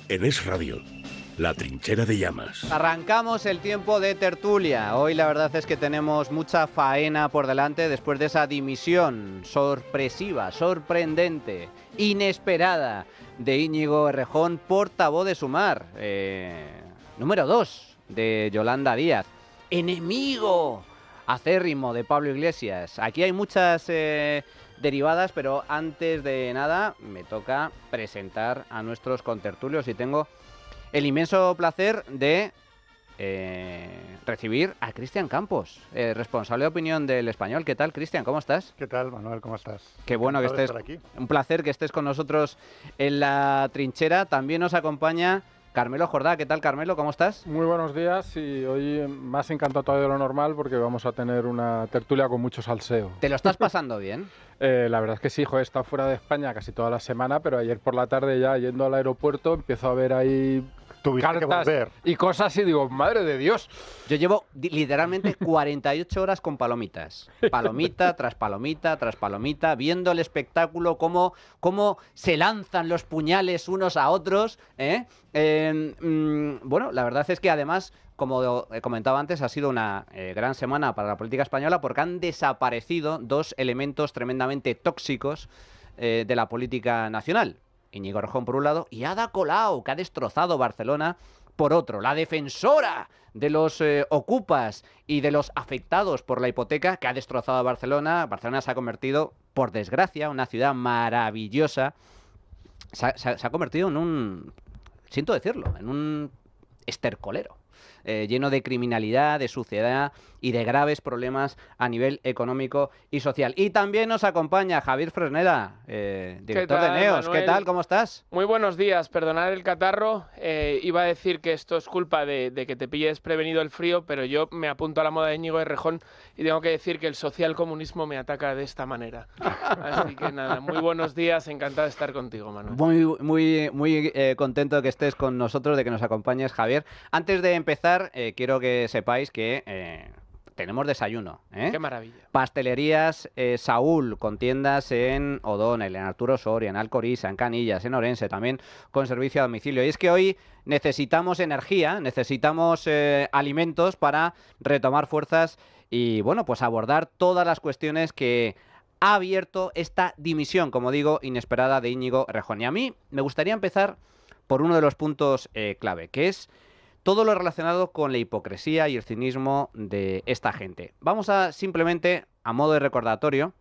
En Es Radio, la trinchera de llamas. Arrancamos el tiempo de tertulia. Hoy la verdad es que tenemos mucha faena por delante después de esa dimisión sorpresiva, sorprendente, inesperada de Íñigo Errejón, portavoz de Sumar. Número 2 de Yolanda Díaz. Enemigo acérrimo de Pablo Iglesias. Aquí hay muchas derivadas, pero antes de nada me toca presentar a nuestros contertulios y tengo el inmenso placer de recibir a Cristian Campos, responsable de opinión del Español. ¿Qué tal, Cristian? ¿Cómo estás? ¿Qué tal, Manuel? ¿Cómo estás? Qué bueno que estés. Aquí. Un placer que estés con nosotros en la trinchera. También nos acompaña Carmelo Jordá. ¿Qué tal, Carmelo? ¿Cómo estás? Muy buenos días y hoy más encantado todavía de lo normal porque vamos a tener una tertulia con mucho salseo. ¿Te lo estás pasando bien? La verdad es que sí, he estado fuera de España casi toda la semana, pero ayer por la tarde ya yendo al aeropuerto empiezo a ver ahí cartas y cosas y digo, madre de Dios. Yo llevo literalmente 48 horas con palomitas. Palomita tras palomita tras palomita, viendo el espectáculo, cómo se lanzan los puñales unos a otros. Bueno, la verdad es que además, como he comentado antes, ha sido una gran semana para la política española porque han desaparecido dos elementos tremendamente tóxicos de la política nacional. Íñigo Errejón por un lado y Ada Colau, que ha destrozado Barcelona por otro. La defensora de los ocupas y de los afectados por la hipoteca, que ha destrozado Barcelona. Barcelona se ha convertido, por desgracia, una ciudad maravillosa. Se ha convertido en un, siento decirlo, en un estercolero. Lleno de criminalidad, de suciedad y de graves problemas a nivel económico y social. Y también nos acompaña Javier Fresneda, director de Neos. Manuel? ¿Qué tal? ¿Cómo estás? Muy buenos días. Perdonad el catarro. Iba a decir que esto es culpa de que te pille desprevenido el frío, pero yo me apunto a la moda de Íñigo Errejón y tengo que decir que el socialcomunismo me ataca de esta manera. Así que nada, muy buenos días. Encantado de estar contigo, Manuel. Muy contento de que estés con nosotros, de que nos acompañes, Javier. Antes de empezar, quiero que sepáis que tenemos desayuno. ¡Qué maravilla! Pastelerías Saúl, con tiendas en O'Donnell, en Arturo Soria, en Alcoriza, en Canillas, en Orense, también con servicio a domicilio. Y es que hoy necesitamos energía, necesitamos alimentos para retomar fuerzas y, bueno, pues abordar todas las cuestiones que ha abierto esta dimisión, como digo, inesperada de Íñigo Errejón. Y a mí me gustaría empezar por uno de los puntos clave, que es todo lo relacionado con la hipocresía y el cinismo de esta gente. Vamos a simplemente, a modo de recordatorio,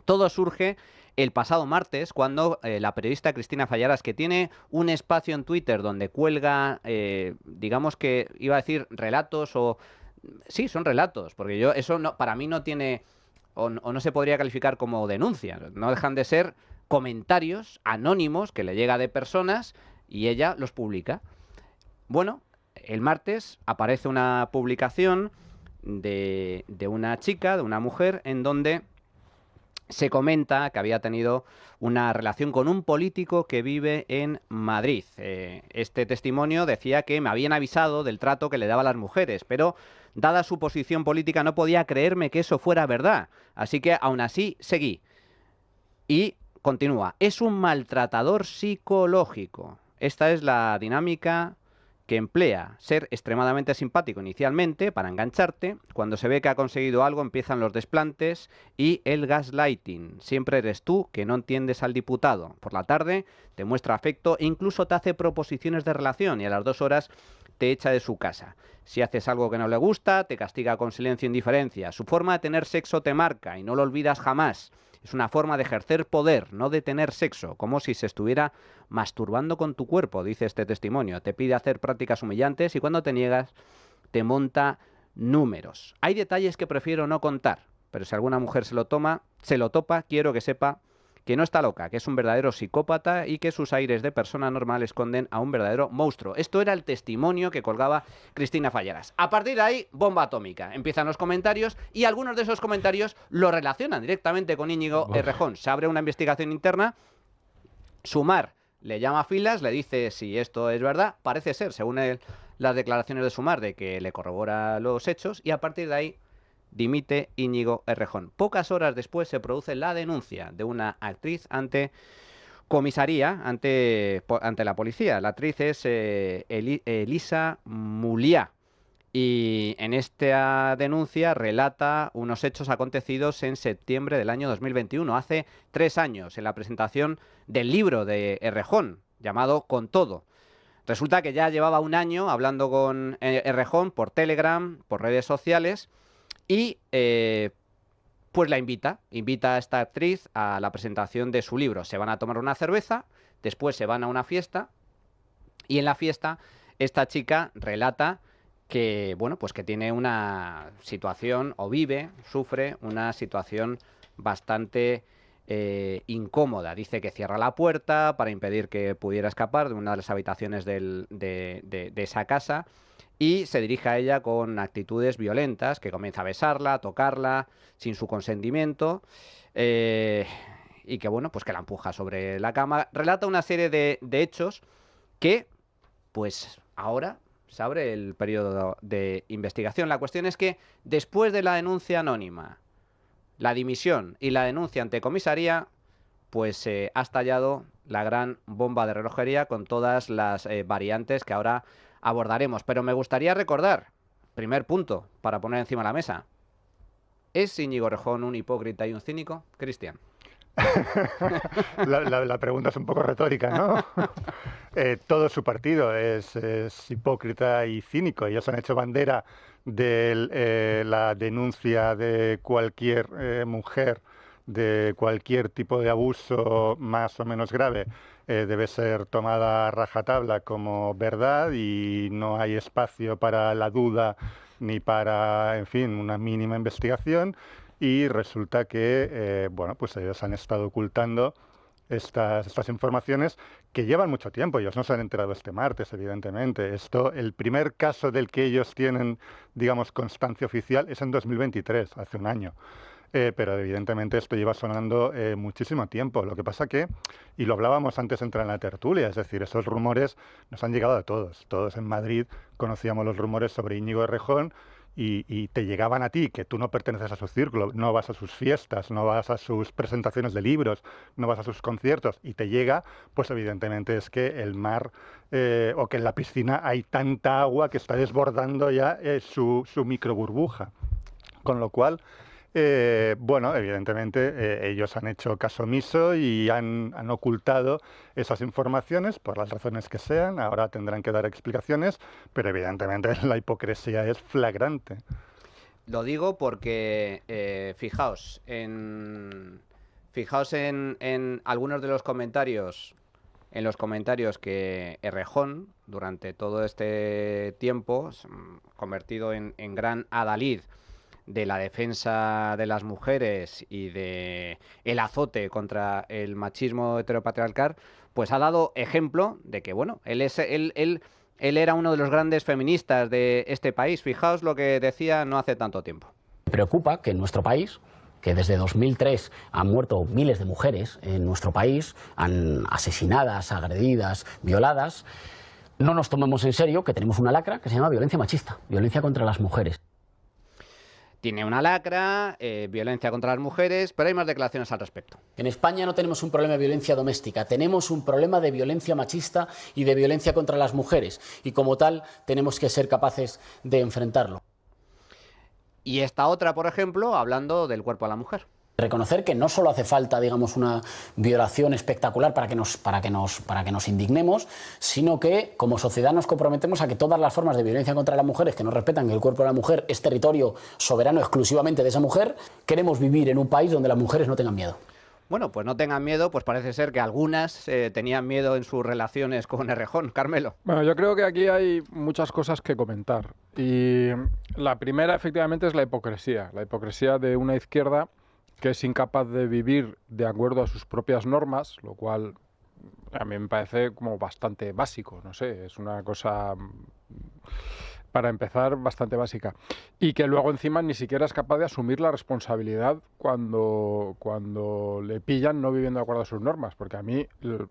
todo surge el pasado martes cuando la periodista Cristina Fallaras, que tiene un espacio en Twitter donde cuelga, digamos que iba a decir relatos o... Sí, son relatos, porque yo eso no, para mí no tiene o no se podría calificar como denuncia. No dejan de ser comentarios anónimos que le llega de personas y ella los publica. Bueno, el martes aparece una publicación de una chica, de una mujer, en donde se comenta que había tenido una relación con un político que vive en Madrid. Este testimonio decía que me habían avisado del trato que le daba a las mujeres, pero dada su posición política no podía creerme que eso fuera verdad. Así que aún así seguí. Y continúa. Es un maltratador psicológico. Esta es la dinámica que emplea ser extremadamente simpático inicialmente para engancharte. Cuando se ve que ha conseguido algo empiezan los desplantes y el gaslighting. Siempre eres tú que no entiendes al diputado. Por la tarde te muestra afecto e incluso te hace proposiciones de relación y a las 2 horas te echa de su casa. Si haces algo que no le gusta, te castiga con silencio e indiferencia. Su forma de tener sexo te marca y no lo olvidas jamás. Es una forma de ejercer poder, no de tener sexo, como si se estuviera masturbando con tu cuerpo, dice este testimonio. Te pide hacer prácticas humillantes y cuando te niegas, te monta números. Hay detalles que prefiero no contar, pero si alguna mujer se lo topa, quiero que sepa que no está loca, que es un verdadero psicópata y que sus aires de persona normal esconden a un verdadero monstruo. Esto era el testimonio que colgaba Cristina Fallaras. A partir de ahí, bomba atómica. Empiezan los comentarios y algunos de esos comentarios lo relacionan directamente con Íñigo Errejón. Se abre una investigación interna, Sumar le llama a filas, le dice si esto es verdad, parece ser, según las declaraciones de Sumar, de que le corrobora los hechos y a partir de ahí dimite Íñigo Errejón. Pocas horas después se produce la denuncia de una actriz ante comisaría ante la policía. La actriz es Elisa Mouliá. Y en esta denuncia relata unos hechos acontecidos en septiembre del año 2021, hace 3 años, en la presentación del libro de Errejón, llamado Con Todo. Resulta que ya llevaba un año hablando con Errejón por Telegram, por redes sociales, y pues la invita a esta actriz a la presentación de su libro. Se van a tomar una cerveza, después se van a una fiesta, y en la fiesta esta chica relata que, bueno, pues que tiene una situación, o sufre una situación bastante incómoda. Dice que cierra la puerta para impedir que pudiera escapar de una de las habitaciones de esa casa, y se dirige a ella con actitudes violentas, que comienza a besarla, a tocarla, sin su consentimiento, y que, bueno, pues que la empuja sobre la cama. Relata una serie de hechos que, pues ahora se abre el periodo de investigación. La cuestión es que después de la denuncia anónima, la dimisión y la denuncia ante comisaría, pues ha estallado la gran bomba de relojería con todas las variantes que ahora abordaremos. Pero me gustaría recordar, primer punto para poner encima de la mesa, ¿es Íñigo Errejón un hipócrita y un cínico? Cristian. La pregunta es un poco retórica, ¿no? Todo su partido es hipócrita y cínico. Ellos han hecho bandera de la denuncia de cualquier mujer, de cualquier tipo de abuso más o menos grave, debe ser tomada a rajatabla como verdad, y no hay espacio para la duda ni para, en fin, una mínima investigación. Y resulta que, bueno, pues ellos han estado ocultando estas informaciones que llevan mucho tiempo. Ellos no se han enterado este martes, evidentemente. El primer caso del que ellos tienen, digamos, constancia oficial es en 2023, hace un año. Pero evidentemente esto lleva sonando muchísimo tiempo. Lo que pasa que, y lo hablábamos antes de entrar en la tertulia, es decir, esos rumores nos han llegado a todos. Todos en Madrid conocíamos los rumores sobre Íñigo Errejón, y te llegaban a ti, que tú no perteneces a su círculo, no vas a sus fiestas, no vas a sus presentaciones de libros, no vas a sus conciertos, y te llega, pues evidentemente es que el mar, o que en la piscina hay tanta agua que está desbordando ya su microburbuja. Con lo cual, bueno, evidentemente ellos han hecho caso omiso y han ocultado esas informaciones por las razones que sean. Ahora tendrán que dar explicaciones, pero evidentemente la hipocresía es flagrante. Lo digo porque fijaos en algunos de los comentarios, que Errejón durante todo este tiempo, convertido en gran adalid de la defensa de las mujeres y de el azote contra el machismo heteropatriarcal, pues ha dado ejemplo de que, bueno, él era uno de los grandes feministas de este país. Fijaos lo que decía no hace tanto tiempo. Preocupa que en nuestro país, que desde 2003 han muerto miles de mujeres en nuestro país, asesinadas, agredidas, violadas, no nos tomemos en serio que tenemos una lacra que se llama violencia machista, violencia contra las mujeres. Tiene una lacra, violencia contra las mujeres, pero hay más declaraciones al respecto. En España no tenemos un problema de violencia doméstica, tenemos un problema de violencia machista y de violencia contra las mujeres, y como tal tenemos que ser capaces de enfrentarlo. Y esta otra, por ejemplo, hablando del cuerpo de la mujer. Reconocer que no solo hace falta, digamos, una violación espectacular para que nos indignemos, sino que como sociedad nos comprometemos a que todas las formas de violencia contra las mujeres que no respetan que el cuerpo de la mujer es territorio soberano exclusivamente de esa mujer, queremos vivir en un país donde las mujeres no tengan miedo. Bueno, pues no tengan miedo, pues parece ser que algunas tenían miedo en sus relaciones con Errejón. Carmelo. Bueno, yo creo que aquí hay muchas cosas que comentar. Y la primera, efectivamente, es la hipocresía de una izquierda que es incapaz de vivir de acuerdo a sus propias normas, lo cual a mí me parece como bastante básico, no sé, es una cosa, para empezar, bastante básica. Y que luego encima ni siquiera es capaz de asumir la responsabilidad cuando le pillan no viviendo de acuerdo a sus normas, porque a mí,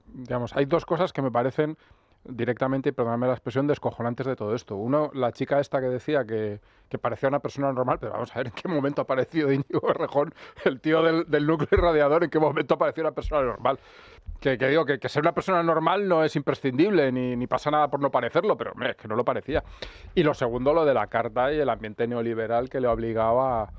digamos, hay dos cosas que me parecen directamente, y perdóname la expresión, descojonantes de todo esto. Uno, la chica esta que decía que parecía una persona normal, pero vamos a ver en qué momento ha aparecido Íñigo Errejón, el tío del núcleo irradiador, en qué momento apareció una persona normal. Que digo que ser una persona normal no es imprescindible, ni pasa nada por no parecerlo, pero hombre, es que no lo parecía. Y lo segundo, lo de la carta y el ambiente neoliberal que le obligaba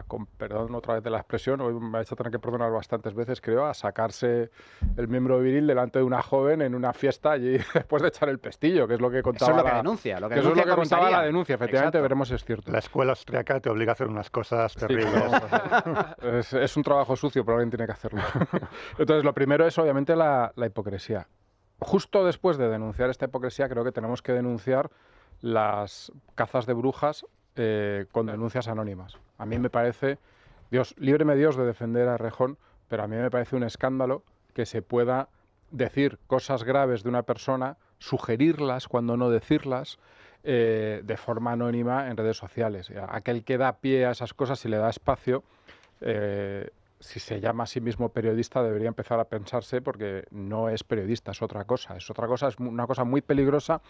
con perdón otra vez de la expresión, hoy me ha hecho tener que perdonar bastantes veces, creo, a sacarse el miembro viril delante de una joven en una fiesta allí después de echar el pestillo, que es lo que contaba. Eso es lo que denuncia. Eso es lo que contaba la denuncia, efectivamente. Exacto. Veremos si es cierto. La escuela austriaca te obliga a hacer unas cosas terribles. Sí, es un trabajo sucio, pero alguien tiene que hacerlo. Entonces, lo primero es obviamente la hipocresía. Justo después de denunciar esta hipocresía, creo que tenemos que denunciar las cazas de brujas con denuncias anónimas. A mí me parece, líbreme Dios de defender a Errejón, pero a mí me parece un escándalo que se pueda decir cosas graves de una persona, sugerirlas cuando no decirlas, de forma anónima en redes sociales. Aquel que da pie a esas cosas y le da espacio, si se llama a sí mismo periodista, debería empezar a pensarse, porque no es periodista, es otra cosa, es una cosa muy peligrosa,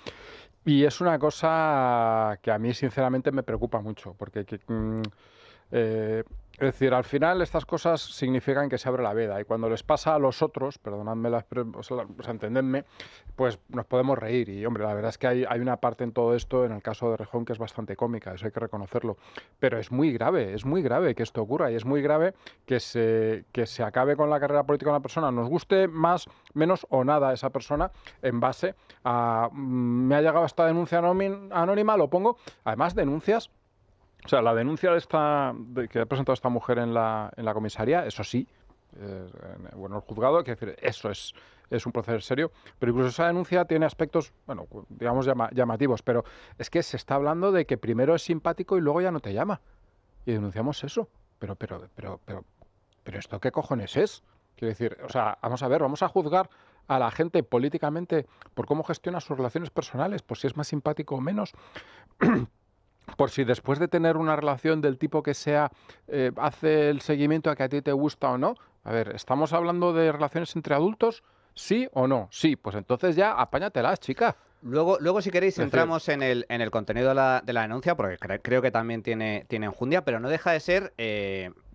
y es una cosa que a mí sinceramente me preocupa mucho, porque es decir, al final estas cosas significan que se abre la veda, y cuando les pasa a los otros, perdonadme entendedme, pues nos podemos reír. Y hombre, la verdad es que hay una parte en todo esto, en el caso de Errejón, que es bastante cómica, eso hay que reconocerlo, pero es muy grave que esto ocurra, y es muy grave que se acabe con la carrera política de una persona, nos guste más, menos o nada esa persona, en base a me ha llegado esta denuncia anónima, lo pongo. Además, denuncias. O sea, la denuncia que ha presentado esta mujer en la comisaría, eso sí, bueno, el juzgado, quiere decir, eso es un proceso serio, pero incluso esa denuncia tiene aspectos, bueno, digamos llamativos, pero es que se está hablando de que primero es simpático y luego ya no te llama. Y denunciamos eso. Pero ¿esto qué cojones es? Quiero decir, o sea, vamos a ver, vamos a juzgar a la gente políticamente por cómo gestiona sus relaciones personales, por si es más simpático o menos. Por si después de tener una relación del tipo que sea, hace el seguimiento a que a ti te gusta o no. A ver, ¿estamos hablando de relaciones entre adultos? ¿Sí o no? Sí, pues entonces ya apáñatelas, chica. Luego si queréis, entramos en el contenido de la denuncia, porque creo que también tiene enjundia, pero no deja de ser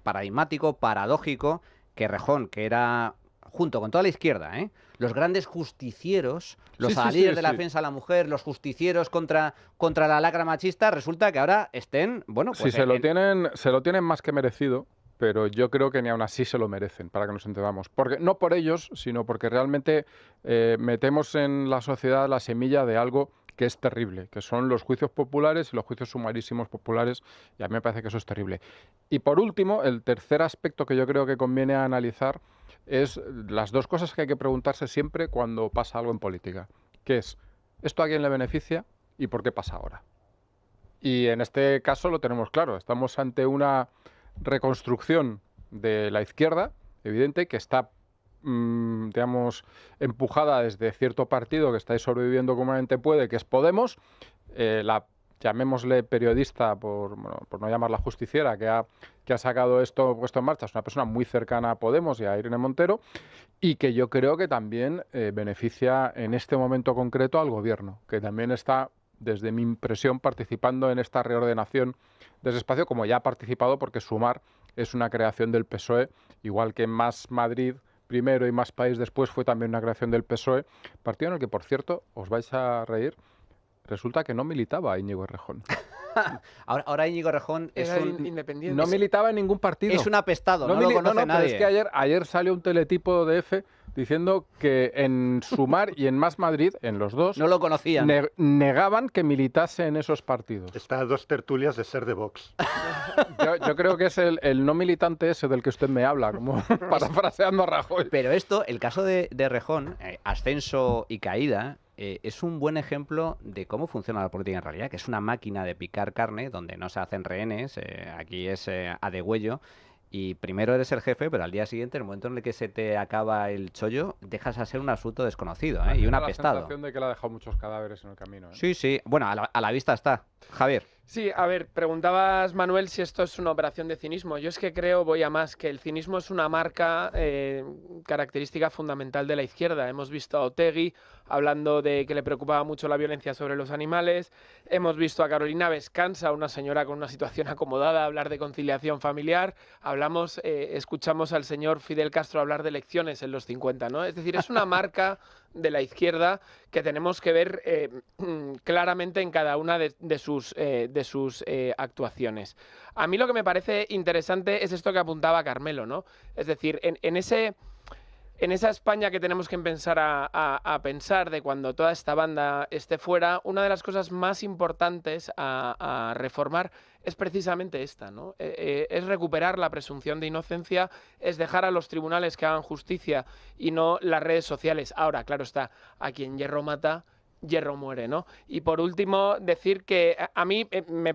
paradigmático, paradójico, que Errejón, que era, junto con toda la izquierda, los grandes justicieros, los alíes de la defensa de la mujer, los justicieros contra la lacra machista, resulta que ahora estén, bueno, pues... Sí, se lo tienen más que merecido, pero yo creo que ni aún así se lo merecen, para que nos entendamos. Porque, no por ellos, sino porque realmente metemos en la sociedad la semilla de algo que es terrible, que son los juicios populares y los juicios sumarísimos populares, y a mí me parece que eso es terrible. Y por último, el tercer aspecto que yo creo que conviene analizar es las dos cosas que hay que preguntarse siempre cuando pasa algo en política, que es, ¿esto a quién le beneficia y por qué pasa ahora? Y en este caso lo tenemos claro, estamos ante una reconstrucción de la izquierda, evidente, que está, digamos, empujada desde cierto partido que está ahí sobreviviendo como puede, que es Podemos, llamémosle periodista, por no llamarla justiciera, que ha sacado esto puesto en marcha, es una persona muy cercana a Podemos y a Irene Montero, y que yo creo que también beneficia en este momento concreto al gobierno, que también está, desde mi impresión, participando en esta reordenación de ese espacio, como ya ha participado, porque Sumar es una creación del PSOE, igual que Más Madrid primero y Más País después fue también una creación del PSOE, partido en el que, por cierto, os vais a reír, resulta que no militaba Íñigo Errejón. Ahora Íñigo Errejón es un independiente. No militaba en ningún partido. Es un apestado, no lo conoce nadie. Pero es que ayer salió un teletipo de EFE diciendo que en Sumar y en Más Madrid, en los dos, no lo conocían. Negaban que militase en esos partidos. Está a 2 tertulias de ser de Vox. Yo creo que es el no militante ese del que usted me habla, como parafraseando a Rajoy. Pero esto, el caso de Errejón, ascenso y caída, es un buen ejemplo de cómo funciona la política en realidad, que es una máquina de picar carne donde no se hacen rehenes, aquí es a degüello, y primero eres el jefe, pero al día siguiente, en el momento en el que se te acaba el chollo, dejas a ser un absoluto desconocido y un apestado. La sensación de que le ha dejado muchos cadáveres en el camino. Sí, bueno, a la vista está. Javier. Sí, a ver, preguntabas, Manuel, si esto es una operación de cinismo. Yo es que creo, voy a más, que el cinismo es una marca característica fundamental de la izquierda. Hemos visto a Otegi hablando de que le preocupaba mucho la violencia sobre los animales. Hemos visto a Carolina Vescansa, una señora con una situación acomodada, hablar de conciliación familiar. Escuchamos al señor Fidel Castro hablar de elecciones en los 50, ¿no? Es decir, es una marca de la izquierda que tenemos que ver claramente en cada una de sus actuaciones. A mí lo que me parece interesante es esto que apuntaba Carmelo, ¿no? Es decir, en esa España que tenemos que empezar a pensar de cuando toda esta banda esté fuera, una de las cosas más importantes a reformar es precisamente esta, ¿no? Es recuperar la presunción de inocencia, es dejar a los tribunales que hagan justicia y no las redes sociales. Ahora, claro está, a quien hierro mata, hierro muere, ¿no? Y por último, decir que a mí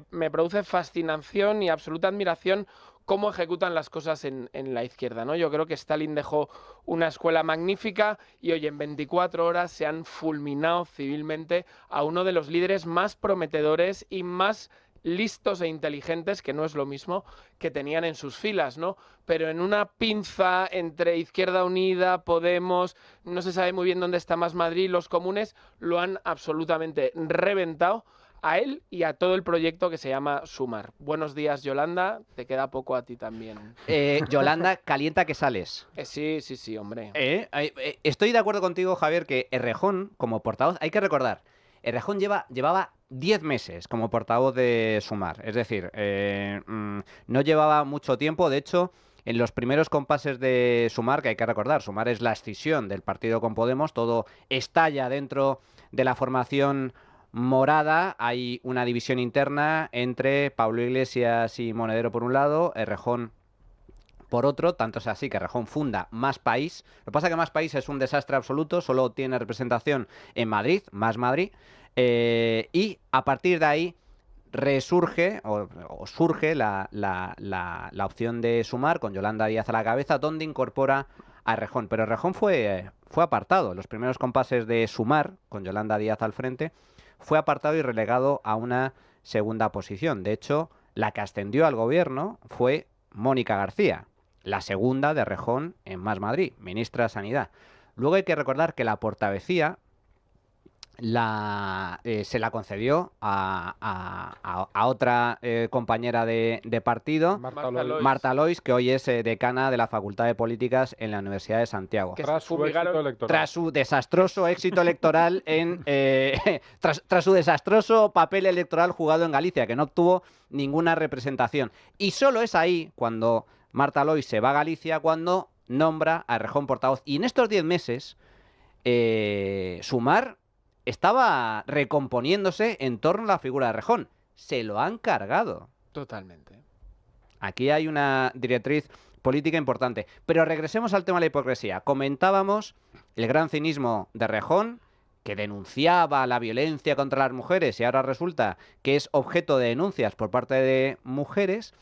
me produce fascinación y absoluta admiración cómo ejecutan las cosas en la izquierda, ¿no? Yo creo que Stalin dejó una escuela magnífica y hoy en 24 horas se han fulminado civilmente a uno de los líderes más prometedores y más listos e inteligentes, que no es lo mismo, que tenían en sus filas, ¿no? Pero en una pinza entre Izquierda Unida, Podemos, no se sabe muy bien dónde está Más Madrid, los comunes lo han absolutamente reventado a él y a todo el proyecto que se llama Sumar. Buenos días, Yolanda. Te queda poco a ti también. Yolanda, calienta que sales. Sí, hombre. Estoy de acuerdo contigo, Javier, que Errejón, como portavoz, hay que recordar, Errejón llevaba 10 meses como portavoz de Sumar. Es decir, no llevaba mucho tiempo. De hecho, en los primeros compases de Sumar, que hay que recordar, Sumar es la escisión del partido con Podemos, todo estalla dentro de la formación morada. Hay una división interna entre Pablo Iglesias y Monedero por un lado, Errejón por otro, tanto es así que Errejón funda Más País. Lo que pasa es que Más País es un desastre absoluto, solo tiene representación en Madrid, Más Madrid, y a partir de ahí resurge o surge la opción de Sumar con Yolanda Díaz a la cabeza, donde incorpora a Errejón. Pero Errejón fue apartado. Los primeros compases de Sumar, con Yolanda Díaz al frente, fue apartado y relegado a una segunda posición. De hecho, la que ascendió al gobierno fue Mónica García, la segunda de Errejón en Más Madrid, ministra de Sanidad. Luego hay que recordar que la portavocía se la concedió a otra compañera de partido, Marta Lois, que hoy es decana de la Facultad de Políticas en la Universidad de Santiago. Tras su desastroso éxito electoral tras su desastroso papel electoral jugado en Galicia, que no obtuvo ninguna representación. Y solo es ahí, cuando Marta Lois se va a Galicia, cuando nombra a Errejón portavoz. Y en estos 10 meses, Sumar estaba recomponiéndose en torno a la figura de Errejón. Se lo han cargado. Totalmente. Aquí hay una directriz política importante. Pero regresemos al tema de la hipocresía. Comentábamos el gran cinismo de Errejón, que denunciaba la violencia contra las mujeres y ahora resulta que es objeto de denuncias por parte de mujeres,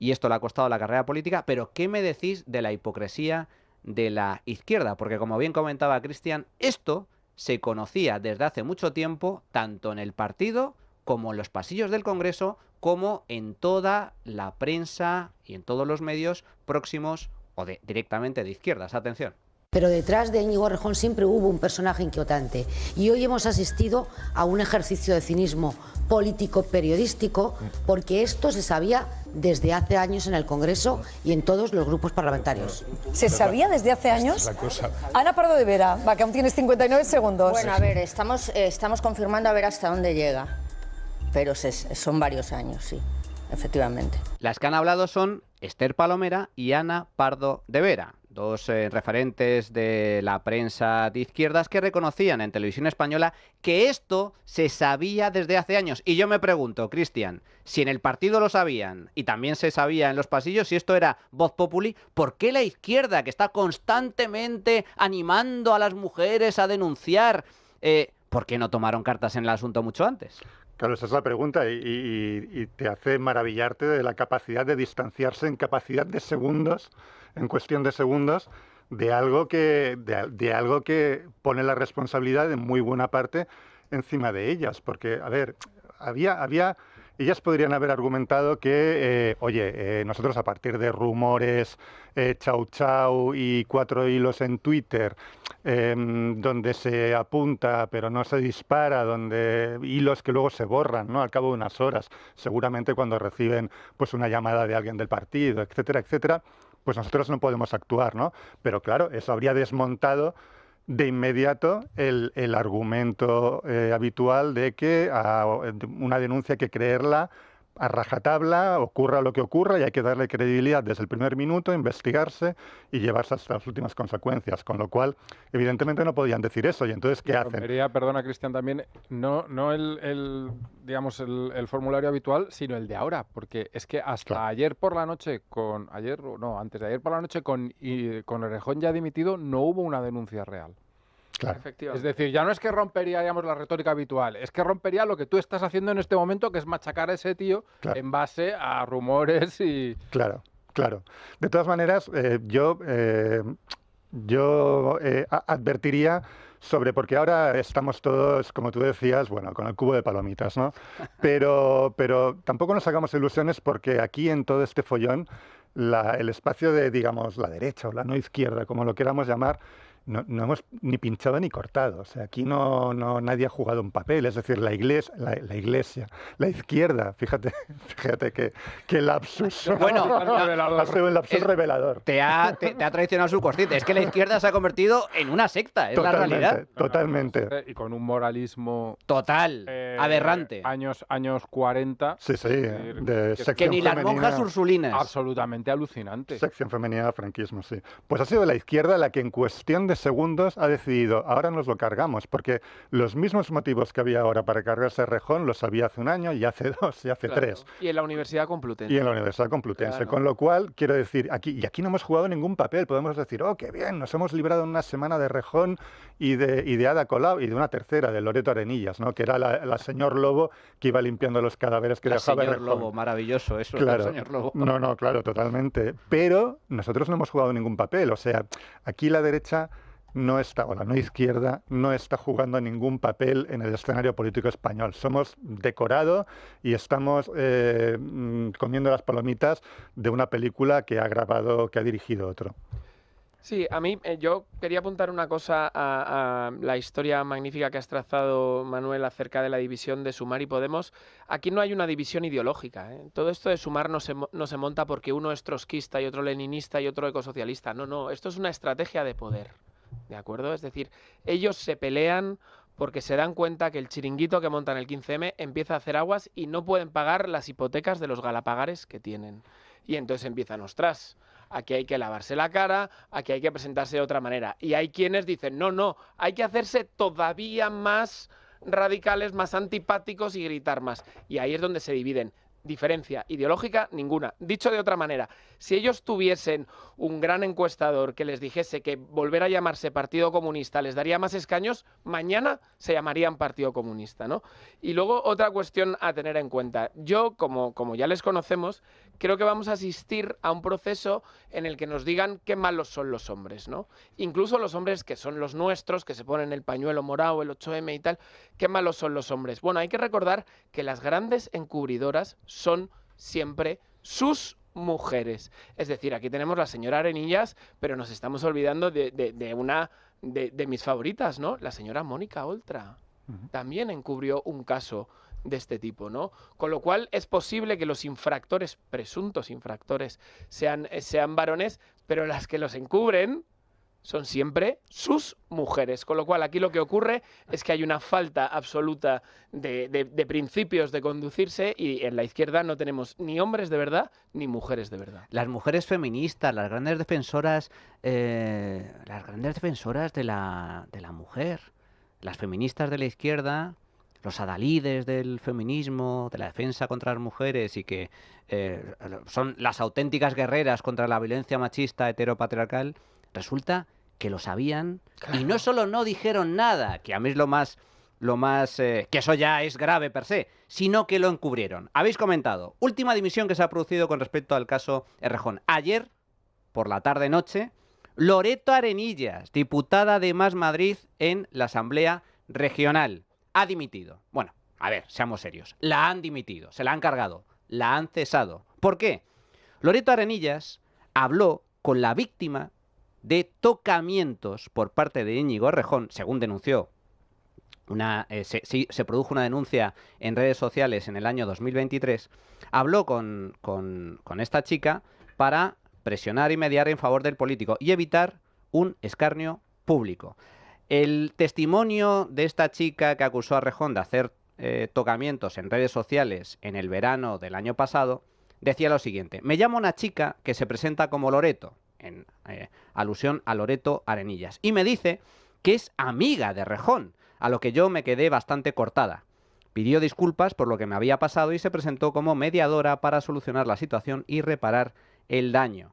y esto le ha costado la carrera política. Pero ¿qué me decís de la hipocresía de la izquierda? Porque, como bien comentaba Cristian, esto se conocía desde hace mucho tiempo, tanto en el partido como en los pasillos del Congreso, como en toda la prensa y en todos los medios próximos o directamente de izquierdas. Atención. Pero detrás de Íñigo Errejón siempre hubo un personaje inquietante. Y hoy hemos asistido a un ejercicio de cinismo político-periodístico, porque esto se sabía desde hace años en el Congreso y en todos los grupos parlamentarios. ¿Se sabía desde hace años? Ana Pardo de Vera, va, que aún tienes 59 segundos. Bueno, a ver, estamos confirmando a ver hasta dónde llega. Pero son varios años, sí, efectivamente. Las que han hablado son Esther Palomera y Ana Pardo de Vera, dos referentes de la prensa de izquierdas que reconocían en Televisión Española que esto se sabía desde hace años. Y yo me pregunto, Cristian, si en el partido lo sabían y también se sabía en los pasillos, si esto era voz populi, ¿por qué la izquierda, que está constantemente animando a las mujeres a denunciar, por qué no tomaron cartas en el asunto mucho antes? Claro, esa es la pregunta y te hace maravillarte de la capacidad de distanciarse en capacidad de segundos, en cuestión de segundos, de algo que pone la responsabilidad en muy buena parte encima de ellas. Porque, a ver, había ellas podrían haber argumentado que, nosotros a partir de rumores, chau chau y 4 hilos en Twitter, donde se apunta pero no se dispara, donde hilos que luego se borran, ¿no?, al cabo de unas horas, seguramente cuando reciben pues una llamada de alguien del partido, etcétera, etcétera, pues nosotros no podemos actuar, ¿no? Pero claro, eso habría desmontado de inmediato el argumento habitual de que una denuncia hay que creerla a rajatabla, ocurra lo que ocurra, y hay que darle credibilidad desde el primer minuto, investigarse y llevarse hasta las últimas consecuencias. Con lo cual, evidentemente no podían decir eso. Y entonces, ¿qué hacen? Rompería, perdona, Cristian, también no digamos el formulario habitual, sino el de ahora, porque es que hasta ayer por la noche antes de ayer por la noche con Errejón ya dimitido, no hubo una denuncia real. Claro. Es decir, ya no es que rompería, digamos, la retórica habitual, es que rompería lo que tú estás haciendo en este momento, que es machacar a ese tío en base a rumores y... Claro. De todas maneras, yo advertiría porque ahora estamos todos, como tú decías, bueno, con el cubo de palomitas, ¿no? Pero tampoco nos hagamos ilusiones, porque aquí en todo este follón, el espacio de, digamos, la derecha o la no izquierda, como lo queramos llamar, no hemos ni pinchado ni cortado. O sea, aquí nadie ha jugado un papel. Es decir, la iglesia, la izquierda, fíjate que lapsus. Bueno, ha sido un lapsus revelador. Te ha traicionado su consciente. Es que la izquierda se ha convertido en una secta, es la realidad. Totalmente. Y con un moralismo... Total, aberrante. Años 40. Sí, de sección que ni femenina, las monjas ursulinas. Absolutamente alucinante. Sección femenina, franquismo, sí. Pues ha sido la izquierda la que en cuestión de segundos ha decidido, ahora nos lo cargamos, porque los mismos motivos que había ahora para cargarse a Errejón los había hace un año, y hace 2, y hace 3. Y en la Universidad Complutense. Claro. Con lo cual, quiero decir, aquí no hemos jugado ningún papel. Podemos decir, oh, qué bien, nos hemos librado en una semana de Errejón y de Ada Colau, y de una tercera, de Loreto Arenillas, ¿no?, que era la señor Lobo que iba limpiando los cadáveres que dejaba señor Errejón. Lobo, maravilloso eso, claro. El señor Lobo. No, claro, totalmente. Pero nosotros no hemos jugado ningún papel. O sea, aquí la derecha no está, o la no izquierda, no está jugando ningún papel en el escenario político español. Somos decorado y estamos comiendo las palomitas de una película que ha dirigido otro. Sí, a mí yo quería apuntar una cosa a la historia magnífica que has trazado, Manuel, acerca de la división de Sumar y Podemos. Aquí no hay una división ideológica, ¿eh? Todo esto de Sumar no se monta porque uno es trotskista y otro leninista y otro ecosocialista. No, esto es una estrategia de poder, ¿de acuerdo? Es decir, ellos se pelean porque se dan cuenta que el chiringuito que montan el 15M empieza a hacer aguas y no pueden pagar las hipotecas de los galapagares que tienen. Y entonces empiezan, ostras, aquí hay que lavarse la cara, aquí hay que presentarse de otra manera. Y hay quienes dicen, no, hay que hacerse todavía más radicales, más antipáticos y gritar más. Y ahí es donde se dividen. Diferencia ideológica, ninguna. Dicho de otra manera, si ellos tuviesen un gran encuestador que les dijese que volver a llamarse Partido Comunista les daría más escaños, mañana se llamarían Partido Comunista, ¿no? Y luego otra cuestión a tener en cuenta. Yo, como ya les conocemos, creo que vamos a asistir a un proceso en el que nos digan qué malos son los hombres, ¿no? Incluso los hombres que son los nuestros, que se ponen el pañuelo morado, el 8M y tal, qué malos son los hombres. Bueno, hay que recordar que las grandes encubridoras son siempre sus mujeres. Es decir, aquí tenemos la señora Arenillas, pero nos estamos olvidando de una de mis favoritas, ¿no? La señora Mónica Oltra. También encubrió un caso de este tipo, ¿no? Con lo cual es posible que los infractores, presuntos infractores, sean varones, pero las que los encubren son siempre sus mujeres. Con lo cual aquí lo que ocurre es que hay una falta absoluta de principios de conducirse, y en la izquierda no tenemos ni hombres de verdad ni mujeres de verdad. Las mujeres feministas, las grandes defensoras de la mujer, las feministas de la izquierda, los adalides del feminismo, de la defensa contra las mujeres, y que son las auténticas guerreras contra la violencia machista heteropatriarcal, resulta que lo sabían. Claro. Y no solo no dijeron nada, que a mí es lo más que eso ya es grave per se, sino que lo encubrieron. Habéis comentado, última dimisión que se ha producido con respecto al caso Errejón. Ayer, por la tarde-noche, Loreto Arenillas, diputada de Más Madrid en la Asamblea Regional, ha dimitido. Bueno, A ver, seamos serios. La han dimitido, se la han cargado, la han cesado. ¿Por qué? Loreto Arenillas habló con la víctima de tocamientos por parte de Íñigo Errejón, según denunció. Se produjo una denuncia en redes sociales en el año 2023. Habló con esta chica para presionar y mediar en favor del político y evitar un escarnio público. El testimonio de esta chica que acusó a Errejón de hacer tocamientos en redes sociales en el verano del año pasado decía lo siguiente: me llama una chica que se presenta como Loreto, en alusión a Loreto Arenillas, y me dice que es amiga de Errejón, a lo que yo me quedé bastante cortada. Pidió disculpas por lo que me había pasado y se presentó como mediadora para solucionar la situación y reparar el daño.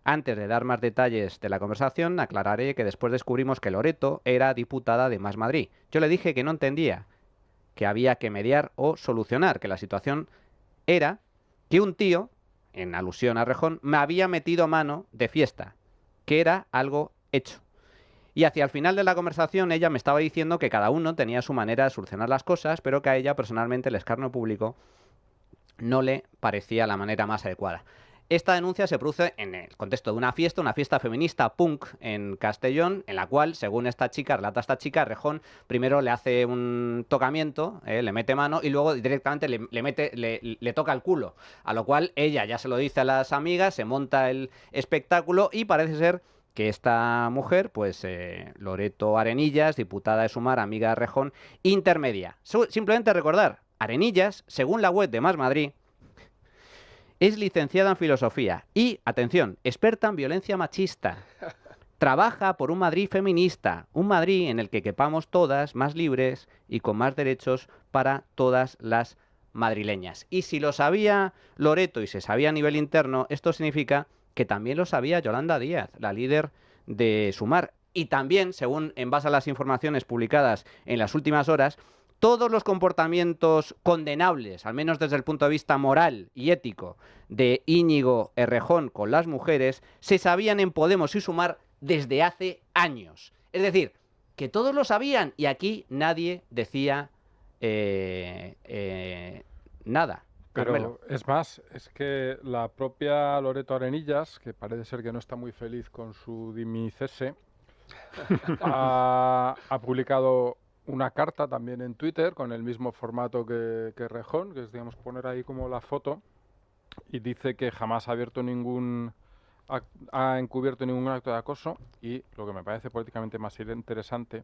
Antes de dar más detalles de la conversación, aclararé que después descubrimos que Loreto era diputada de Más Madrid. Yo le dije que no entendía, que había que mediar o solucionar, que la situación era que un tío, en alusión a Errejón, me había metido mano de fiesta, que era algo hecho. Y hacia el final de la conversación ella me estaba diciendo que cada uno tenía su manera de solucionar las cosas, pero que a ella personalmente el escarnio público no le parecía la manera más adecuada. Esta denuncia se produce en el contexto de una fiesta feminista punk en Castellón, en la cual, según esta chica, relata esta chica, Errejón primero le hace un tocamiento, le mete mano y luego directamente le toca el culo. A lo cual ella ya se lo dice a las amigas, se monta el espectáculo y parece ser que esta mujer, pues Loreto Arenillas, diputada de Sumar, amiga de Errejón, intermedia. Simplemente recordar, Arenillas, según la web de Más Madrid, es licenciada en filosofía y, atención, experta en violencia machista. Trabaja por un Madrid feminista, un Madrid en el que quepamos todas más libres y con más derechos para todas las madrileñas. Y si lo sabía Loreto y se sabía a nivel interno, esto significa que también lo sabía Yolanda Díaz, la líder de Sumar. Y también, según en base a las informaciones publicadas en las últimas horas, todos los comportamientos condenables, al menos desde el punto de vista moral y ético, de Íñigo Errejón con las mujeres, se sabían en Podemos y Sumar desde hace años. Es decir, que todos lo sabían y aquí nadie decía nada. Pero Carmelo. es más, es que la propia Loreto Arenillas, que parece ser que no está muy feliz con su dimicese, ha publicado una carta también en Twitter con el mismo formato que Errejón, que es, digamos, poner ahí como la foto, y dice que jamás ha encubierto ningún acto de acoso, y lo que me parece políticamente más interesante,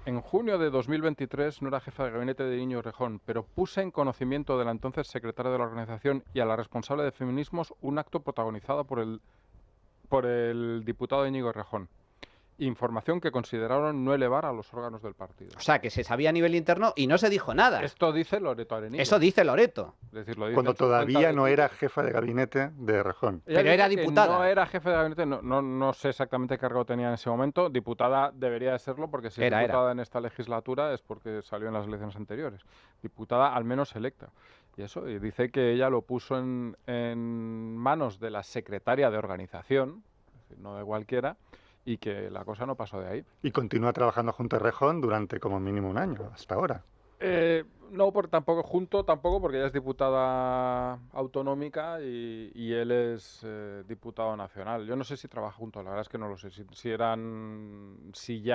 en junio de 2023 no era jefa de gabinete de Íñigo Errejón, pero puse en conocimiento de la entonces secretaria de la organización y a la responsable de feminismos un acto protagonizado por el diputado Íñigo Errejón. Información que consideraron no elevar a los órganos del partido. O sea, que se sabía a nivel interno y no se dijo nada. Esto dice Loreto Arenillas. Eso dice Loreto. Es decir, lo dice Cuando en su cuenta todavía de no Twitter. era jefa de gabinete de Errejón. Ella Pero dice era que diputada. No era jefe de gabinete, no sé exactamente qué cargo tenía en ese momento. Diputada debería de serlo, porque si es diputada en esta legislatura es porque salió en las elecciones anteriores. Diputada al menos electa. Y eso, y dice que ella lo puso en manos de la secretaria de organización, es decir, no de cualquiera, y que la cosa no pasó de ahí. Y continúa trabajando junto a Errejón durante como mínimo un año, hasta ahora. No, tampoco, porque ella es diputada autonómica y él es diputado nacional. Yo no sé si trabaja juntos, la verdad es que no lo sé. Si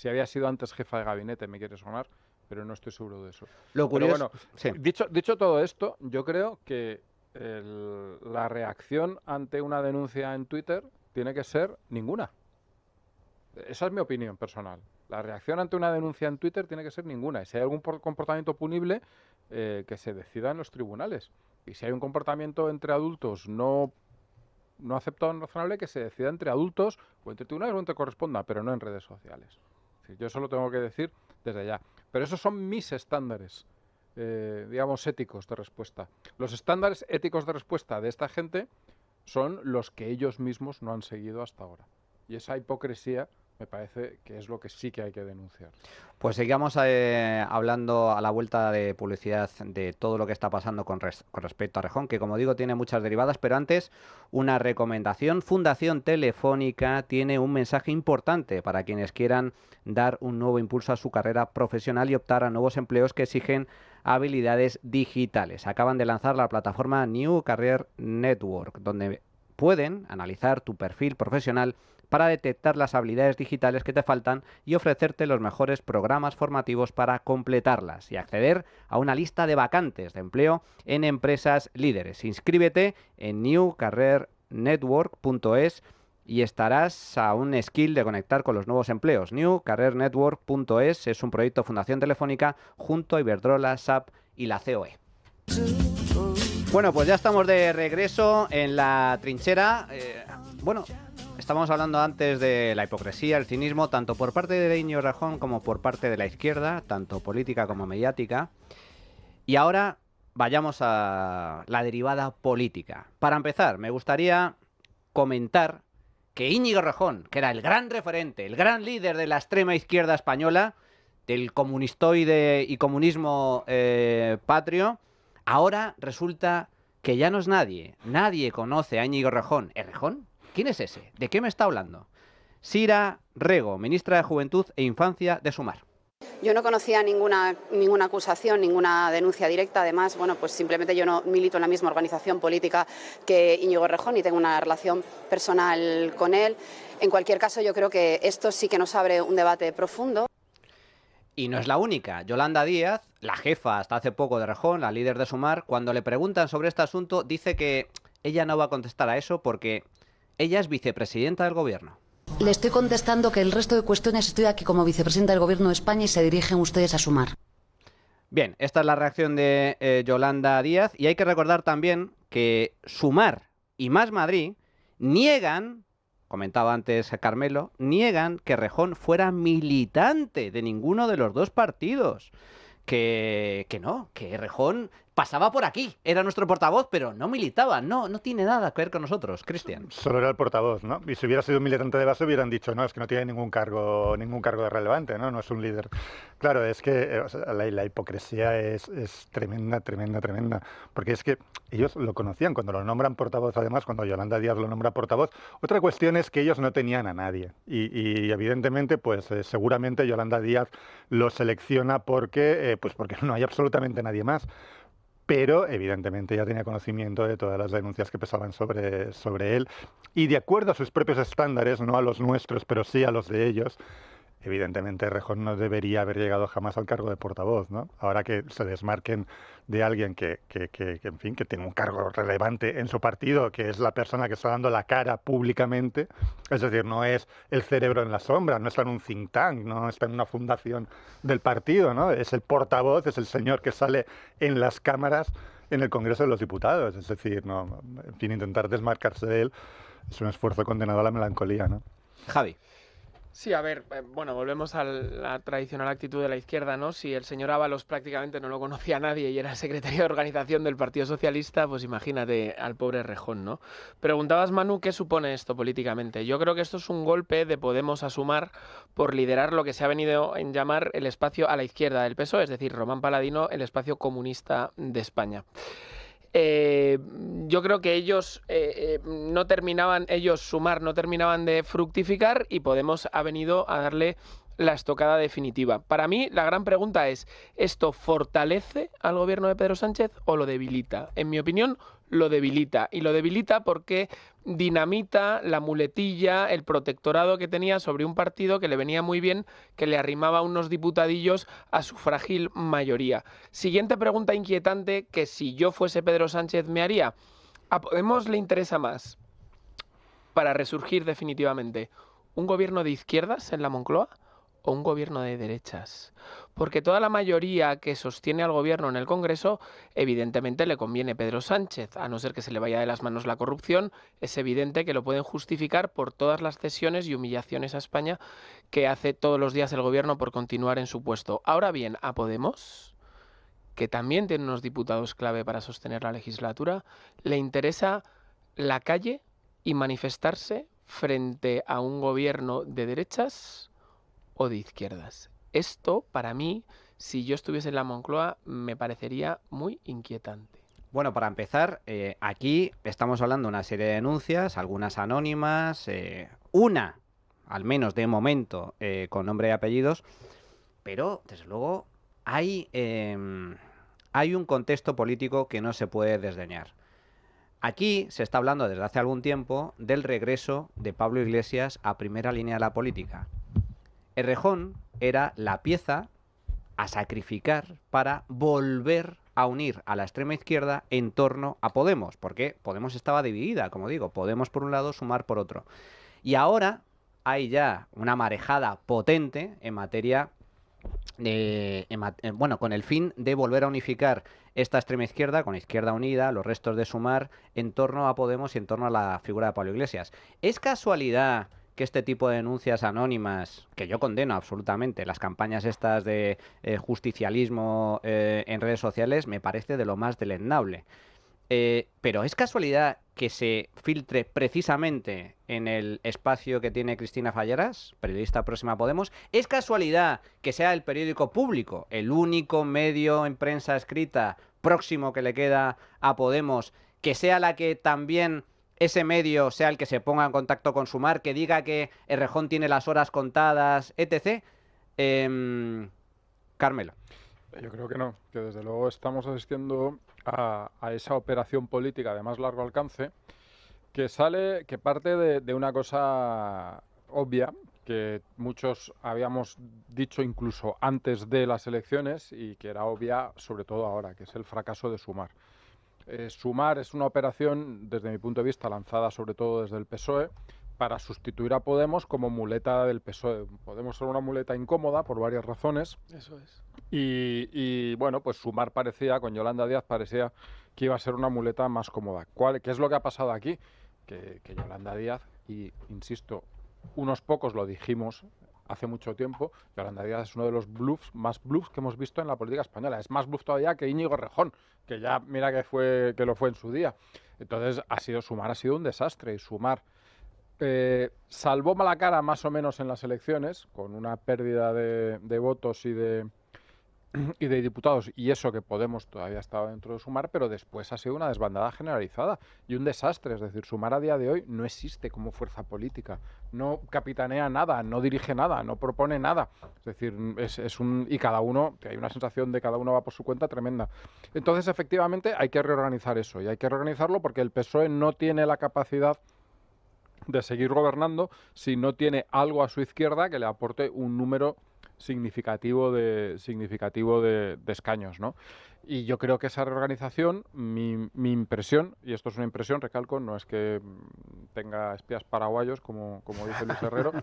había sido antes jefa de gabinete, me quiere sonar, pero no estoy seguro de eso. Lo curioso, pero bueno, sí. dicho todo esto, yo creo que la reacción ante una denuncia en Twitter tiene que ser ninguna. Esa es mi opinión personal. La reacción ante una denuncia en Twitter tiene que ser ninguna. Y si hay algún comportamiento punible, que se decida en los tribunales. Y si hay un comportamiento entre adultos no aceptado, no razonable, que se decida entre adultos o entre tribunales o entre corresponda, pero no en redes sociales. Es decir, yo eso lo tengo que decir desde ya. Pero esos son mis estándares, digamos, éticos de respuesta. Los estándares éticos de respuesta de esta gente son los que ellos mismos no han seguido hasta ahora. Y esa hipocresía me parece que es lo que sí que hay que denunciar. Pues sigamos hablando a la vuelta de publicidad de todo lo que está pasando con respecto a Errejón, que como digo tiene muchas derivadas, pero antes una recomendación. Fundación Telefónica tiene un mensaje importante para quienes quieran dar un nuevo impulso a su carrera profesional y optar a nuevos empleos que exigen habilidades digitales. Acaban de lanzar la plataforma New Career Network, donde pueden analizar tu perfil profesional para detectar las habilidades digitales que te faltan y ofrecerte los mejores programas formativos para completarlas y acceder a una lista de vacantes de empleo en empresas líderes. Inscríbete en newcareernetwork.es y estarás a un skill de conectar con los nuevos empleos. newcareernetwork.es es un proyecto Fundación Telefónica junto a Iberdrola, SAP y la COE. Bueno, pues ya estamos de regreso en la trinchera. Estábamos hablando antes de la hipocresía, el cinismo, tanto por parte de Íñigo Errejón como por parte de la izquierda, tanto política como mediática. Y ahora vayamos a la derivada política. Para empezar, me gustaría comentar que Íñigo Errejón, que era el gran referente, el gran líder de la extrema izquierda española, del comunistoide y comunismo patrio, ahora resulta que ya no es nadie. Nadie conoce a Íñigo Errejón. ¿Errejón? ¿Quién es ese? ¿De qué me está hablando? Sira Rego, ministra de Juventud e Infancia de Sumar. Yo no conocía ninguna acusación, ninguna denuncia directa. Además, pues simplemente yo no milito en la misma organización política que Íñigo Errejón y tengo una relación personal con él. En cualquier caso, yo creo que esto sí que nos abre un debate profundo. Y no es la única. Yolanda Díaz, la jefa hasta hace poco de Errejón, la líder de Sumar, cuando le preguntan sobre este asunto, dice que ella no va a contestar a eso porque ella es vicepresidenta del gobierno. Le estoy contestando que el resto de cuestiones estoy aquí como vicepresidenta del Gobierno de España y se dirigen ustedes a Sumar. Bien, esta es la reacción de Yolanda Díaz y hay que recordar también que Sumar y Más Madrid niegan, comentaba antes Carmelo, niegan que Errejón fuera militante de ninguno de los dos partidos. Que Errejón pasaba por aquí, era nuestro portavoz, pero no militaba, no tiene nada que ver con nosotros, Cristian. Solo era el portavoz, ¿no? Y si hubiera sido un militante de base hubieran dicho, no, es que no tiene ningún cargo de relevante, ¿no? No es un líder. Claro, es que la hipocresía es tremenda, porque es que ellos lo conocían cuando lo nombran portavoz, además, cuando Yolanda Díaz lo nombra portavoz. Otra cuestión es que ellos no tenían a nadie y evidentemente, seguramente Yolanda Díaz lo selecciona porque no hay absolutamente nadie más. Pero evidentemente ya tenía conocimiento de todas las denuncias que pesaban sobre él y de acuerdo a sus propios estándares, no a los nuestros, pero sí a los de ellos, evidentemente Errejón no debería haber llegado jamás al cargo de portavoz, ¿no? Ahora que se desmarquen de alguien que tiene un cargo relevante en su partido, que es la persona que está dando la cara públicamente, es decir, no es el cerebro en la sombra, no está en un think tank, no está en una fundación del partido, ¿no? Es el portavoz, es el señor que sale en las cámaras en el Congreso de los Diputados, es decir, intentar desmarcarse de él es un esfuerzo condenado a la melancolía, ¿no? Javi. Sí, a ver, volvemos a la tradicional actitud de la izquierda, ¿no? Si el señor Ábalos prácticamente no lo conocía a nadie y era secretario de organización del Partido Socialista, pues imagínate al pobre Errejón, ¿no? Preguntabas, Manu, ¿qué supone esto políticamente? Yo creo que esto es un golpe de Podemos a Sumar por liderar lo que se ha venido a llamar el espacio a la izquierda del PSOE, es decir, Román Paladino, el espacio comunista de España. Yo creo que ellos Sumar no terminaban de fructificar y Podemos ha venido a darle la estocada definitiva. Para mí la gran pregunta es, ¿esto fortalece al gobierno de Pedro Sánchez o lo debilita? En mi opinión, lo debilita. Y lo debilita porque dinamita la muletilla, el protectorado que tenía sobre un partido que le venía muy bien, que le arrimaba unos diputadillos a su frágil mayoría. Siguiente pregunta inquietante que si yo fuese Pedro Sánchez me haría. ¿A Podemos le interesa más, para resurgir definitivamente, un gobierno de izquierdas en la Moncloa o un gobierno de derechas? Porque toda la mayoría que sostiene al gobierno en el Congreso, evidentemente le conviene Pedro Sánchez, a no ser que se le vaya de las manos la corrupción, es evidente que lo pueden justificar por todas las cesiones y humillaciones a España que hace todos los días el gobierno por continuar en su puesto. Ahora bien, a Podemos, que también tiene unos diputados clave para sostener la legislatura, le interesa la calle y manifestarse frente a un gobierno de derechas o de izquierdas. Esto, para mí, si yo estuviese en la Moncloa, me parecería muy inquietante. Bueno, para empezar, aquí estamos hablando de una serie de denuncias, algunas anónimas, una, al menos de momento, con nombre y apellidos, pero desde luego hay un contexto político que no se puede desdeñar. Aquí se está hablando desde hace algún tiempo del regreso de Pablo Iglesias a primera línea de la política. Errejón era la pieza a sacrificar para volver a unir a la extrema izquierda en torno a Podemos, porque Podemos estaba dividida, como digo, Podemos por un lado, Sumar por otro. Y ahora hay ya una marejada potente en materia con el fin de volver a unificar esta extrema izquierda con Izquierda Unida, los restos de Sumar, en torno a Podemos y en torno a la figura de Pablo Iglesias. ¿Es casualidad que este tipo de denuncias anónimas, que yo condeno absolutamente, las campañas estas de justicialismo en redes sociales, me parece de lo más deleznable? Pero ¿es casualidad que se filtre precisamente en el espacio que tiene Cristina Falleras, periodista próxima a Podemos? ¿Es casualidad que sea el periódico Público, el único medio en prensa escrita próximo que le queda a Podemos, que sea la que también ese medio sea el que se ponga en contacto con Sumar, que diga que Errejón tiene las horas contadas, etc.? Carmelo. Yo creo que no, que desde luego estamos asistiendo a esa operación política de más largo alcance que parte de una cosa obvia que muchos habíamos dicho incluso antes de las elecciones y que era obvia sobre todo ahora, que es el fracaso de Sumar. Sumar es una operación, desde mi punto de vista, lanzada sobre todo desde el PSOE, para sustituir a Podemos como muleta del PSOE. Podemos ser una muleta incómoda por varias razones. Eso es. Y bueno, pues Sumar parecía, con Yolanda Díaz, parecía que iba a ser una muleta más cómoda. ¿Qué es lo que ha pasado aquí? Que Yolanda Díaz, y insisto, unos pocos lo dijimos hace mucho tiempo, Yolanda Díaz es uno de los más bluffs que hemos visto en la política española. Es más bluff todavía que Íñigo Errejón, que ya mira que lo fue en su día. Entonces Sumar ha sido un desastre, y Sumar salvó mala cara más o menos en las elecciones, con una pérdida de votos y de diputados, y eso que Podemos todavía estaba dentro de Sumar, pero después ha sido una desbandada generalizada y un desastre. Es decir, Sumar a día de hoy no existe como fuerza política, no capitanea nada, no dirige nada, no propone nada. Es decir, y cada uno, hay una sensación de cada uno va por su cuenta tremenda. Entonces, efectivamente, hay que reorganizar eso, y hay que reorganizarlo porque el PSOE no tiene la capacidad de seguir gobernando si no tiene algo a su izquierda que le aporte un número significativo de escaños, ¿no? Y yo creo que esa reorganización, mi impresión, y esto es una impresión, recalco, no es que tenga espías paraguayos, como dice Luis Herrero,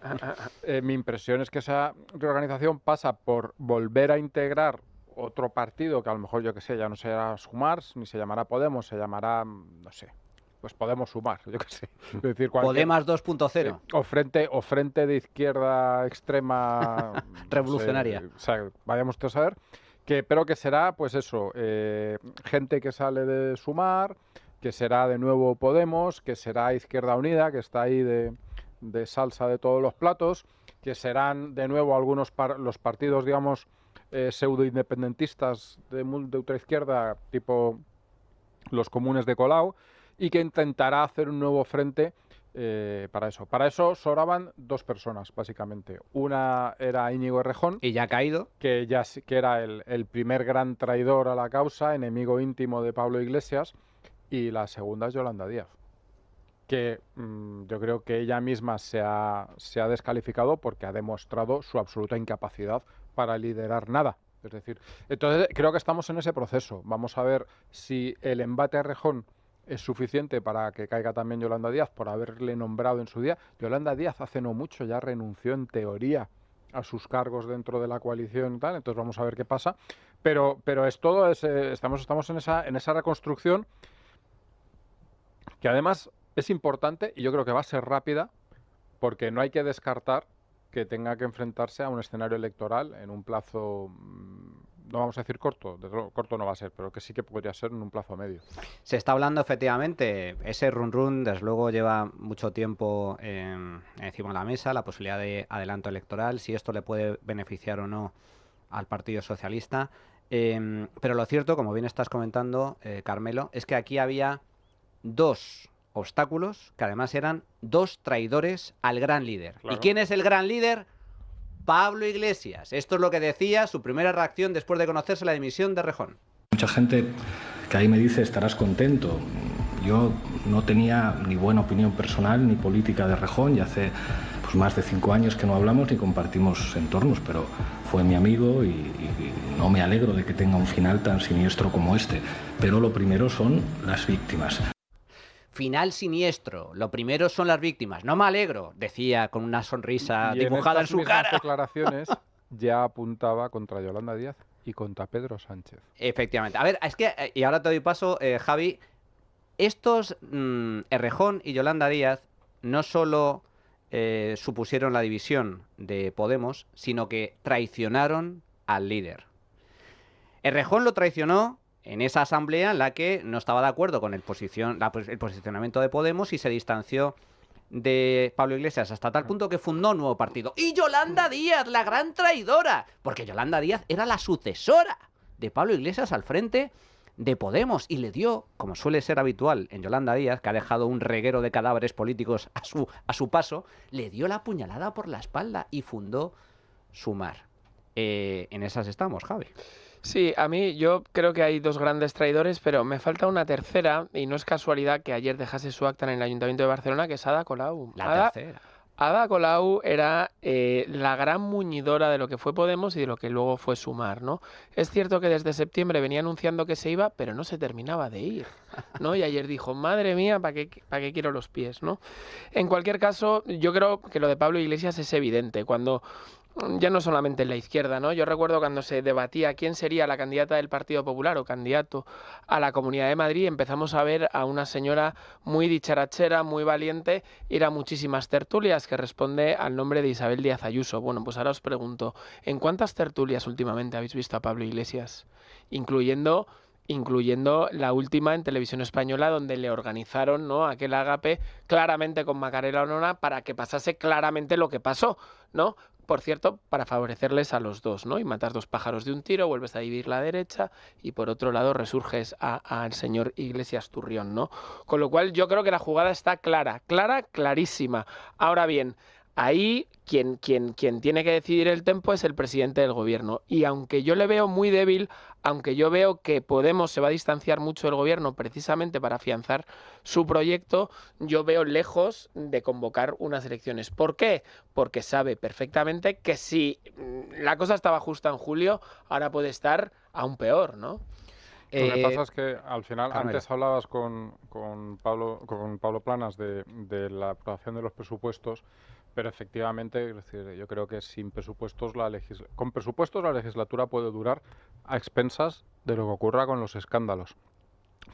mi impresión es que esa reorganización pasa por volver a integrar otro partido que a lo mejor, yo que sé, ya no se llamará Sumar, ni se llamará Podemos, se llamará, no sé, pues Podemos Sumar, yo qué sé. Es decir, Podemos 2.0. O frente de izquierda extrema revolucionaria. O sea, vayamos todos a ver. Pero que será, pues eso, gente que sale de Sumar, que será de nuevo Podemos, que será Izquierda Unida, que está ahí de salsa de todos los platos, que serán de nuevo algunos los partidos, digamos, pseudo-independentistas de ultraizquierda, tipo los comunes de Colau, y que intentará hacer un nuevo frente para eso. Para eso sobraban dos personas, básicamente. Una era Íñigo Errejón. Y ya ha caído. Que era el primer gran traidor a la causa, enemigo íntimo de Pablo Iglesias. Y la segunda es Yolanda Díaz, que yo creo que ella misma se ha descalificado porque ha demostrado su absoluta incapacidad para liderar nada. Es decir, entonces creo que estamos en ese proceso. Vamos a ver si el embate a Errejón es suficiente para que caiga también Yolanda Díaz por haberle nombrado en su día. Yolanda Díaz hace no mucho ya renunció en teoría a sus cargos dentro de la coalición y tal, entonces vamos a ver qué pasa. Pero es todo, estamos en esa reconstrucción que además es importante y yo creo que va a ser rápida porque no hay que descartar que tenga que enfrentarse a un escenario electoral en un plazo no vamos a decir corto, desde luego corto no va a ser, pero que sí que podría ser en un plazo medio. Se está hablando efectivamente, ese run desde luego lleva mucho tiempo encima de la mesa, la posibilidad de adelanto electoral, si esto le puede beneficiar o no al Partido Socialista. Pero lo cierto, como bien estás comentando, Carmelo, es que aquí había dos obstáculos que además eran dos traidores al gran líder. Claro. ¿Y quién es el gran líder? Pablo Iglesias. Esto es lo que decía su primera reacción después de conocerse la dimisión de Errejón. Mucha gente que ahí me dice estarás contento. Yo no tenía ni buena opinión personal ni política de Errejón y hace pues, más de 5 años que no hablamos ni compartimos entornos, pero fue mi amigo y no me alegro de que tenga un final tan siniestro como este. Pero lo primero son las víctimas. Final siniestro. Lo primero son las víctimas. No me alegro, decía con una sonrisa dibujada en su cara. Declaraciones ya apuntaba contra Yolanda Díaz y contra Pedro Sánchez. Efectivamente. A ver, es que, y ahora te doy paso, Javi, estos Errejón y Yolanda Díaz no solo supusieron la división de Podemos, sino que traicionaron al líder. Errejón lo traicionó en esa asamblea en la que no estaba de acuerdo con el posicionamiento de Podemos y se distanció de Pablo Iglesias hasta tal punto que fundó un nuevo partido. Y Yolanda Díaz, la gran traidora, porque Yolanda Díaz era la sucesora de Pablo Iglesias al frente de Podemos y le dio, como suele ser habitual en Yolanda Díaz, que ha dejado un reguero de cadáveres políticos a su paso, le dio la puñalada por la espalda y fundó Sumar. En esas estamos, Javi. Sí, a mí yo creo que hay dos grandes traidores, pero me falta una tercera, y no es casualidad que ayer dejase su acta en el Ayuntamiento de Barcelona, que es Ada Colau. Tercera. Ada Colau era la gran muñidora de lo que fue Podemos y de lo que luego fue Sumar, ¿no? Es cierto que desde septiembre venía anunciando que se iba, pero no se terminaba de ir, ¿no? Y ayer dijo, madre mía, ¿para qué quiero los pies, ¿no? En cualquier caso, yo creo que lo de Pablo Iglesias es evidente. Cuando ya no solamente en la izquierda, ¿no? Yo recuerdo cuando se debatía quién sería la candidata del Partido Popular o candidato a la Comunidad de Madrid, empezamos a ver a una señora muy dicharachera, muy valiente, ir a muchísimas tertulias, que responde al nombre de Isabel Díaz Ayuso. Bueno, pues ahora os pregunto, ¿en cuántas tertulias últimamente habéis visto a Pablo Iglesias? Incluyendo la última en Televisión Española, donde le organizaron, ¿no?, aquel ágape claramente con Macarena Olona para que pasase claramente lo que pasó, ¿no? Por cierto, para favorecerles a los dos, ¿no? Y matas dos pájaros de un tiro, vuelves a dividir la derecha y por otro lado resurges al señor Iglesias Turrión, ¿no? Con lo cual yo creo que la jugada está clarísima. Ahora bien, ahí quien tiene que decidir el tempo es el presidente del gobierno. Y aunque yo le veo muy débil, aunque yo veo que Podemos se va a distanciar mucho del gobierno precisamente para afianzar su proyecto, yo veo lejos de convocar unas elecciones. ¿Por qué? Porque sabe perfectamente que si la cosa estaba justa en julio, ahora puede estar aún peor, ¿no? Lo que pasa es que al final, Carmelo. antes hablabas con Pablo Planas de la aprobación de los presupuestos, pero efectivamente, es decir, yo creo que sin presupuestos con presupuestos la legislatura puede durar a expensas de lo que ocurra con los escándalos.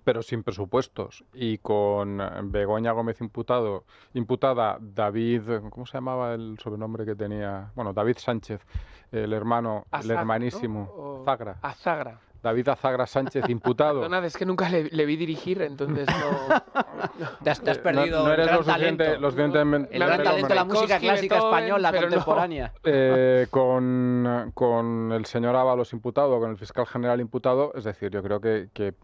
Pero sin presupuestos y con Begoña Gómez imputada, David, ¿cómo se llamaba el sobrenombre que tenía? Bueno, David Sánchez, el hermanísimo, ¿no? Zagra. Azagra. David Azagra Sánchez imputado. Perdonad, es que nunca le vi dirigir, entonces no... Te has perdido no eres el gran talento. lo suficientemente El gran talento de la música clásica española pero contemporánea. Con el señor Ábalos imputado, con el fiscal general imputado, es decir, yo creo que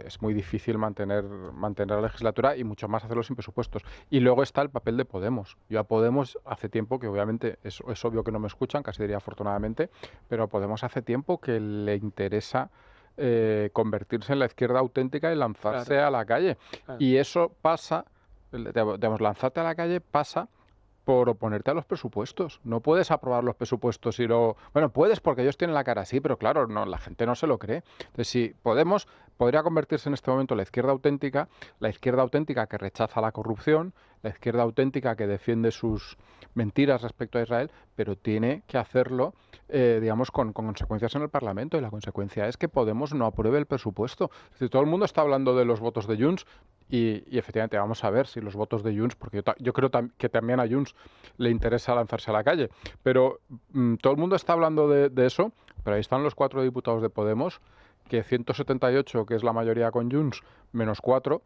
es muy difícil mantener la legislatura y mucho más hacerlo sin presupuestos. Y luego está el papel de Podemos. Yo a Podemos hace tiempo, que obviamente es obvio que no me escuchan, casi diría afortunadamente, pero a Podemos hace tiempo que le interesa convertirse en la izquierda auténtica y lanzarse a la calle. Y eso pasa, digamos, lanzarte a la calle pasa por oponerte a los presupuestos. No puedes aprobar los presupuestos y luego... Bueno, puedes porque ellos tienen la cara así, pero claro, no, la gente no se lo cree. Entonces, si Podemos podría convertirse en este momento la izquierda auténtica que rechaza la corrupción, la izquierda auténtica que defiende sus mentiras respecto a Israel, pero tiene que hacerlo, digamos, con consecuencias en el Parlamento, y la consecuencia es que Podemos no apruebe el presupuesto. Es decir, todo el mundo está hablando de los votos de Junts y efectivamente vamos a ver si los votos de Junts, porque yo creo que también a Junts le interesa lanzarse a la calle, pero todo el mundo está hablando de eso, pero ahí están los 4 diputados de Podemos, que 178, que es la mayoría con Junts, menos 4,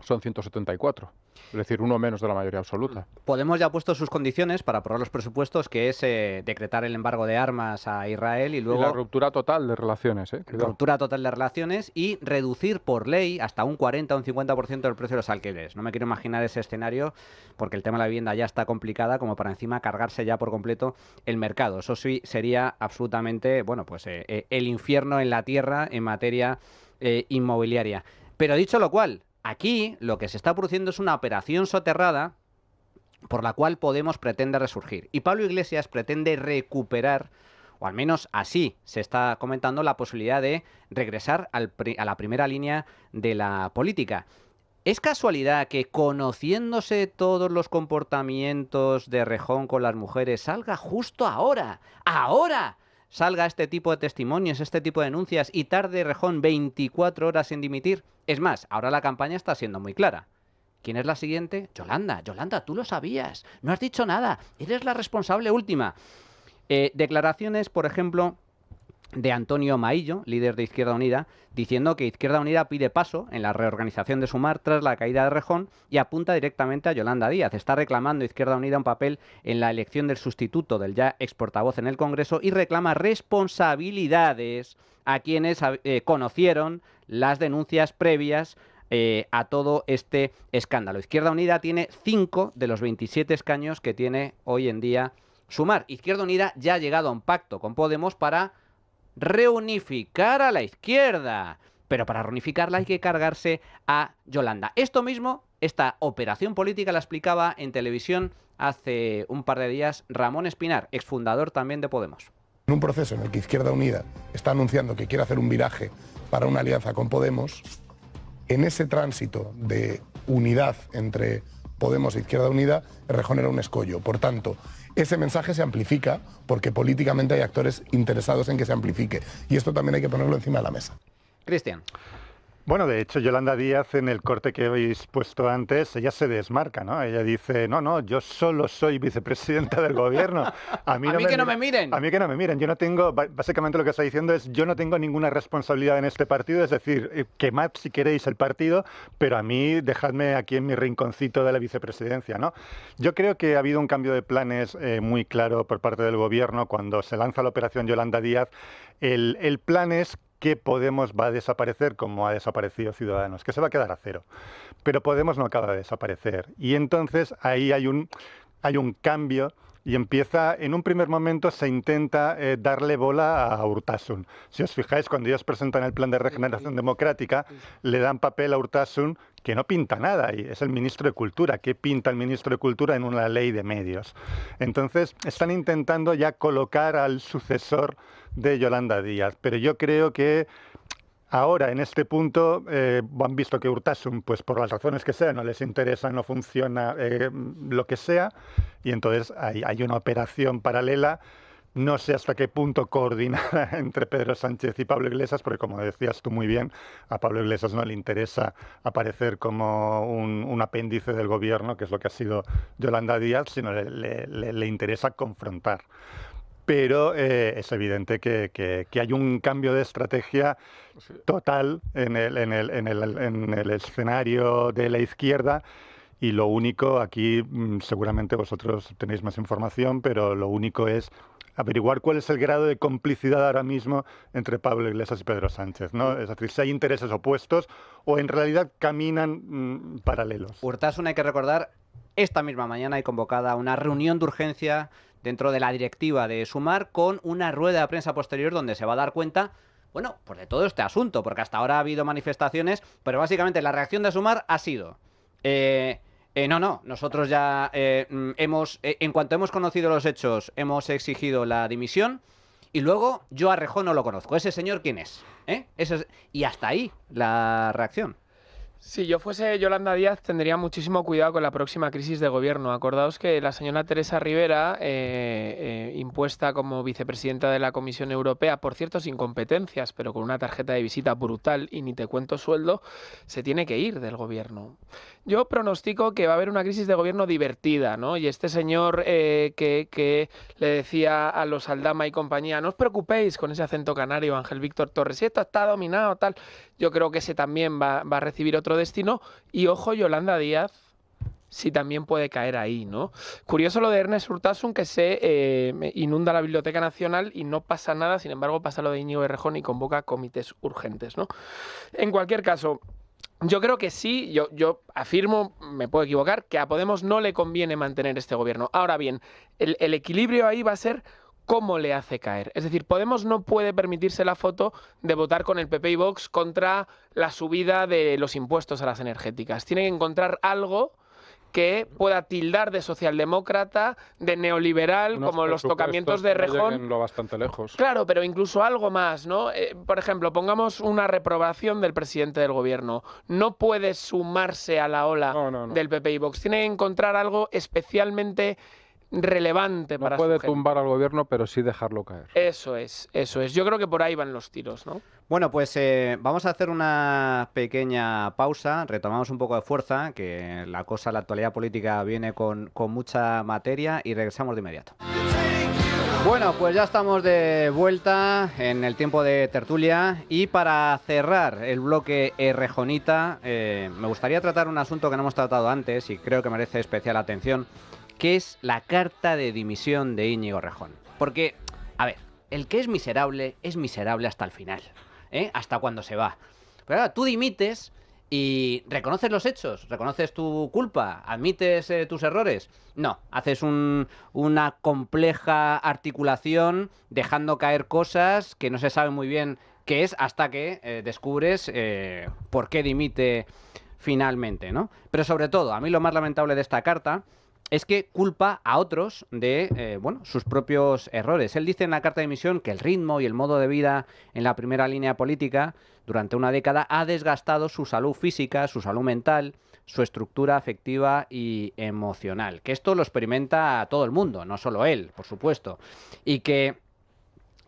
son 174. Es decir, uno menos de la mayoría absoluta. Podemos ya ha puesto sus condiciones para aprobar los presupuestos, que es decretar el embargo de armas a Israel y luego... Y la ruptura total de relaciones. Ruptura total de relaciones y reducir por ley hasta un 40 o un 50% del precio de los alquileres. No me quiero imaginar ese escenario porque el tema de la vivienda ya está complicada como para encima cargarse ya por completo el mercado. Eso sí sería absolutamente, bueno, pues el infierno en la tierra en materia inmobiliaria. Pero dicho lo cual, aquí lo que se está produciendo es una operación soterrada por la cual Podemos pretende resurgir. Y Pablo Iglesias pretende recuperar, o al menos así se está comentando, la posibilidad de regresar a la primera línea de la política. ¿Es casualidad que, conociéndose todos los comportamientos de Errejón con las mujeres, salga justo ahora salga este tipo de testimonios, este tipo de denuncias, y tarde Errejón 24 horas en dimitir? Es más, ahora la campaña está siendo muy clara. ¿Quién es la siguiente? Yolanda. Yolanda, tú lo sabías, no has dicho nada, eres la responsable última. Declaraciones, por ejemplo, de Antonio Maillo, líder de Izquierda Unida, diciendo que Izquierda Unida pide paso en la reorganización de Sumar tras la caída de Errejón y apunta directamente a Yolanda Díaz. Está reclamando Izquierda Unida un papel en la elección del sustituto del ya ex portavoz en el Congreso y reclama responsabilidades a quienes conocieron las denuncias previas a todo este escándalo. Izquierda Unida tiene 5 de los 27 escaños que tiene hoy en día Sumar. Izquierda Unida ya ha llegado a un pacto con Podemos para reunificar a la izquierda, pero para reunificarla hay que cargarse a Yolanda. Esto mismo, esta operación política, la explicaba en televisión hace un par de días Ramón Espinar, exfundador también de Podemos. En un proceso en el que Izquierda Unida está anunciando que quiere hacer un viraje para una alianza con Podemos, en ese tránsito de unidad entre Podemos e Izquierda Unida, Errejón era un escollo. Por tanto, ese mensaje se amplifica porque políticamente hay actores interesados en que se amplifique. Y esto también hay que ponerlo encima de la mesa. Cristian. Bueno, de hecho, Yolanda Díaz, en el corte que habéis puesto antes, ella se desmarca, ¿no? Ella dice, no, yo solo soy vicepresidenta del gobierno. A mí que no me miren. A mí que no me miren. Yo no tengo, básicamente lo que está diciendo es, yo no tengo ninguna responsabilidad en este partido, es decir, quemad si queréis el partido, pero a mí dejadme aquí en mi rinconcito de la vicepresidencia, ¿no? Yo creo que ha habido un cambio de planes muy claro por parte del gobierno cuando se lanza la operación Yolanda Díaz. El plan es que Podemos va a desaparecer como ha desaparecido Ciudadanos, que se va a quedar a cero. Pero Podemos no acaba de desaparecer. Y entonces ahí hay un cambio y empieza, en un primer momento se intenta darle bola a Urtasun. Si os fijáis, cuando ellos presentan el plan de regeneración democrática, le dan papel a Urtasun que no pinta nada, y es el ministro de Cultura. ¿Qué pinta el ministro de Cultura en una ley de medios? Entonces, están intentando ya colocar al sucesor de Yolanda Díaz, pero yo creo que ahora, en este punto, han visto que Urtasun, pues por las razones que sean, no les interesa, no funciona, lo que sea, y entonces hay una operación paralela. No sé hasta qué punto coordinada entre Pedro Sánchez y Pablo Iglesias, porque como decías tú muy bien, a Pablo Iglesias no le interesa aparecer como un apéndice del gobierno, que es lo que ha sido Yolanda Díaz, sino le interesa confrontar. Pero es evidente que hay un cambio de estrategia total en el escenario de la izquierda. Y lo único, aquí seguramente vosotros tenéis más información, pero lo único es averiguar cuál es el grado de complicidad ahora mismo entre Pablo Iglesias y Pedro Sánchez, ¿no? Es decir, si hay intereses opuestos o en realidad caminan paralelos. Urtasun, hay que recordar, esta misma mañana hay convocada una reunión de urgencia dentro de la directiva de Sumar con una rueda de prensa posterior donde se va a dar cuenta, bueno, pues de todo este asunto, porque hasta ahora ha habido manifestaciones, pero básicamente la reacción de Sumar ha sido... nosotros ya en cuanto hemos conocido los hechos, hemos exigido la dimisión, Y luego, yo a Rejón no lo conozco. ¿Ese señor quién es? Y hasta ahí la reacción. Si yo fuese Yolanda Díaz, tendría muchísimo cuidado con la próxima crisis de gobierno. Acordaos que la señora Teresa Rivera, impuesta como vicepresidenta de la Comisión Europea, por cierto sin competencias, pero con una tarjeta de visita brutal y ni te cuento sueldo, se tiene que ir del gobierno. Yo pronostico que va a haber una crisis de gobierno divertida, ¿no? Y este señor que le decía a los Aldama y compañía, no os preocupéis con ese acento canario, Ángel Víctor Torres, si esto está dominado, tal, yo creo que ese también va a recibir otro destino. Y ojo, Yolanda Díaz, si también puede caer ahí, ¿no? Curioso lo de Ernest Urtasun, que se inunda la Biblioteca Nacional y no pasa nada, sin embargo pasa lo de Íñigo Errejón y convoca comités urgentes, ¿no? En cualquier caso, yo creo que sí, yo afirmo, me puedo equivocar, que a Podemos no le conviene mantener este gobierno. Ahora bien, el equilibrio ahí va a ser cómo le hace caer. Es decir, Podemos no puede permitirse la foto de votar con el PP y Vox contra la subida de los impuestos a las energéticas. Tiene que encontrar algo que pueda tildar de socialdemócrata, de neoliberal, como los tocamientos de Rejón. Lo bastante lejos. Claro, pero incluso algo más, ¿no? Por ejemplo, pongamos una reprobación del presidente del gobierno. No puede sumarse a la ola del PP y Vox. Tiene que encontrar algo especialmente relevante para su gente. No puede tumbar al gobierno, pero sí dejarlo caer. Eso es. Yo creo que por ahí van los tiros, ¿no? Bueno, pues vamos a hacer una pequeña pausa, retomamos un poco de fuerza, que la actualidad política viene con mucha materia y regresamos de inmediato. Bueno, pues ya estamos de vuelta en el tiempo de tertulia y para cerrar el bloque Errejonita, me gustaría tratar un asunto que no hemos tratado antes y creo que merece especial atención, que es la carta de dimisión de Íñigo Errejón. Porque, a ver, el que es miserable hasta el final, hasta cuando se va. Pero ahora tú dimites y reconoces los hechos, reconoces tu culpa, admites tus errores. No, haces una compleja articulación dejando caer cosas que no se sabe muy bien qué es hasta que descubres por qué dimite finalmente, ¿no? Pero sobre todo, a mí lo más lamentable de esta carta es que culpa a otros de sus propios errores. Él dice en la carta de dimisión que el ritmo y el modo de vida en la primera línea política durante una década ha desgastado su salud física, su salud mental, su estructura afectiva y emocional. Que esto lo experimenta todo el mundo, no solo él, por supuesto. Y que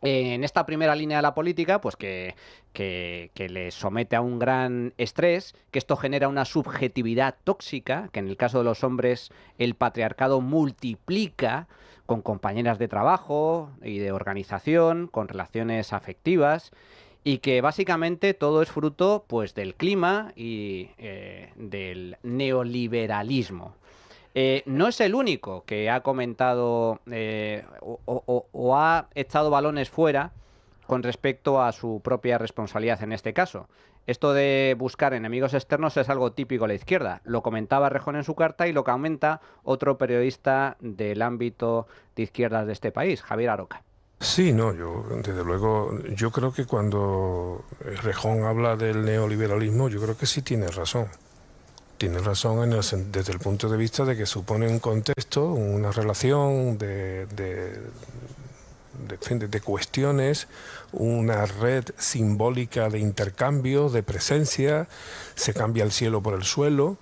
en esta primera línea de la política, pues que le somete a un gran estrés, que esto genera una subjetividad tóxica, que en el caso de los hombres el patriarcado multiplica con compañeras de trabajo y de organización, con relaciones afectivas, y que básicamente todo es fruto pues del clima y del neoliberalismo. No es el único que ha comentado o ha echado balones fuera con respecto a su propia responsabilidad en este caso. Esto de buscar enemigos externos es algo típico de la izquierda. Lo comentaba Errejón en su carta y lo comenta otro periodista del ámbito de izquierdas de este país, Javier Aroca. Sí, no, desde luego, yo creo que cuando Errejón habla del neoliberalismo, yo creo que sí tiene razón. Tiene razón desde el punto de vista de que supone un contexto, una relación de cuestiones, una red simbólica de intercambio, de presencia, se cambia el cielo por el suelo,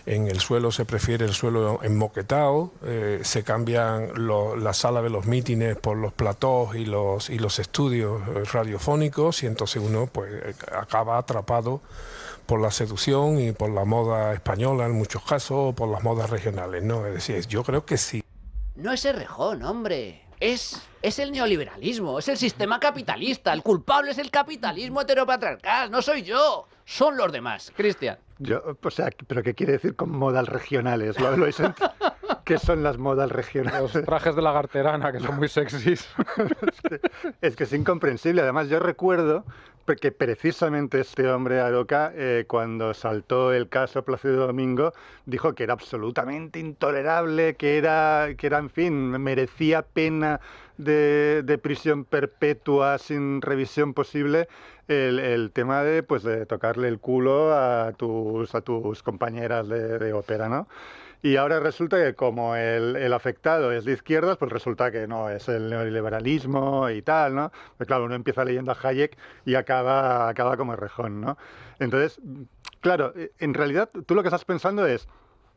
en el suelo se prefiere el suelo enmoquetado, se cambian la sala de los mítines por los platós y los estudios radiofónicos y entonces uno pues acaba atrapado por la seducción y por la moda española en muchos casos, o por las modas regionales, ¿no? Es decir, yo creo que sí. No es Errejón, hombre. Es el neoliberalismo, es el sistema capitalista. El culpable es el capitalismo heteropatriarcal, no soy yo, son los demás. Cristian. ¿Pero qué quiere decir con modas regionales? ¿Qué son las modas regionales? Los trajes de lagarterana, que son muy sexys. es que es incomprensible. Además, yo recuerdo que precisamente este hombre, Aroca, cuando saltó el caso Plácido Domingo, dijo que era absolutamente intolerable, que era en fin, merecía pena de prisión perpetua sin revisión posible el tema de tocarle el culo a tus compañeras de ópera, ¿no? Y ahora resulta que como el afectado es de izquierdas, pues resulta que no, es el neoliberalismo y tal, ¿no? Pues claro, uno empieza leyendo a Hayek y acaba como Errejón, ¿no? Entonces, claro, en realidad tú lo que estás pensando es,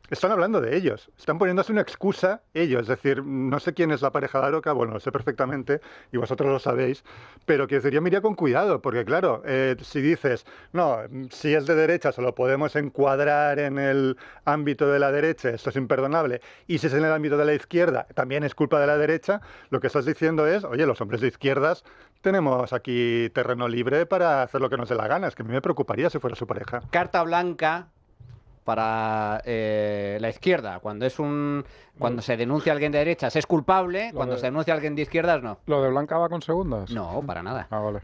están hablando de ellos, están poniéndose una excusa ellos, es decir, no sé quién es la pareja de Aroca, bueno, lo sé perfectamente y vosotros lo sabéis, pero que yo me iría con cuidado, porque claro, si dices, no, si es de derecha se lo podemos encuadrar en el ámbito de la derecha, esto es imperdonable, y si es en el ámbito de la izquierda, también es culpa de la derecha, lo que estás diciendo es, oye, los hombres de izquierdas tenemos aquí terreno libre para hacer lo que nos dé la gana, es que a mí me preocuparía si fuera su pareja. Carta blanca para la izquierda. Cuando se denuncia a alguien de derechas es culpable, cuando se denuncia a alguien de izquierdas no. ¿Lo de Blanca va con segundas? No, para nada. Ah, vale.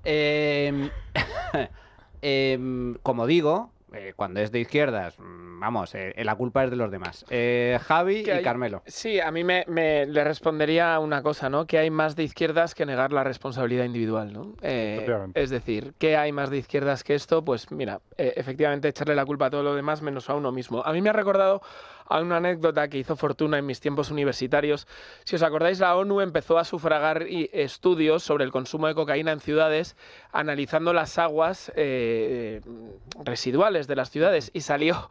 Como digo, cuando es de izquierdas, vamos, la culpa es de los demás. Javi y Carmelo. Sí, a mí le respondería una cosa, ¿no? Que hay más de izquierdas que negar la responsabilidad individual, ¿no? Es decir, ¿qué hay más de izquierdas que esto? Pues mira, efectivamente echarle la culpa a todo lo demás menos a uno mismo. A mí me ha recordado a una anécdota que hizo fortuna en mis tiempos universitarios. Si os acordáis, la ONU empezó a sufragar estudios sobre el consumo de cocaína en ciudades, analizando las aguas residuales de las ciudades, y salió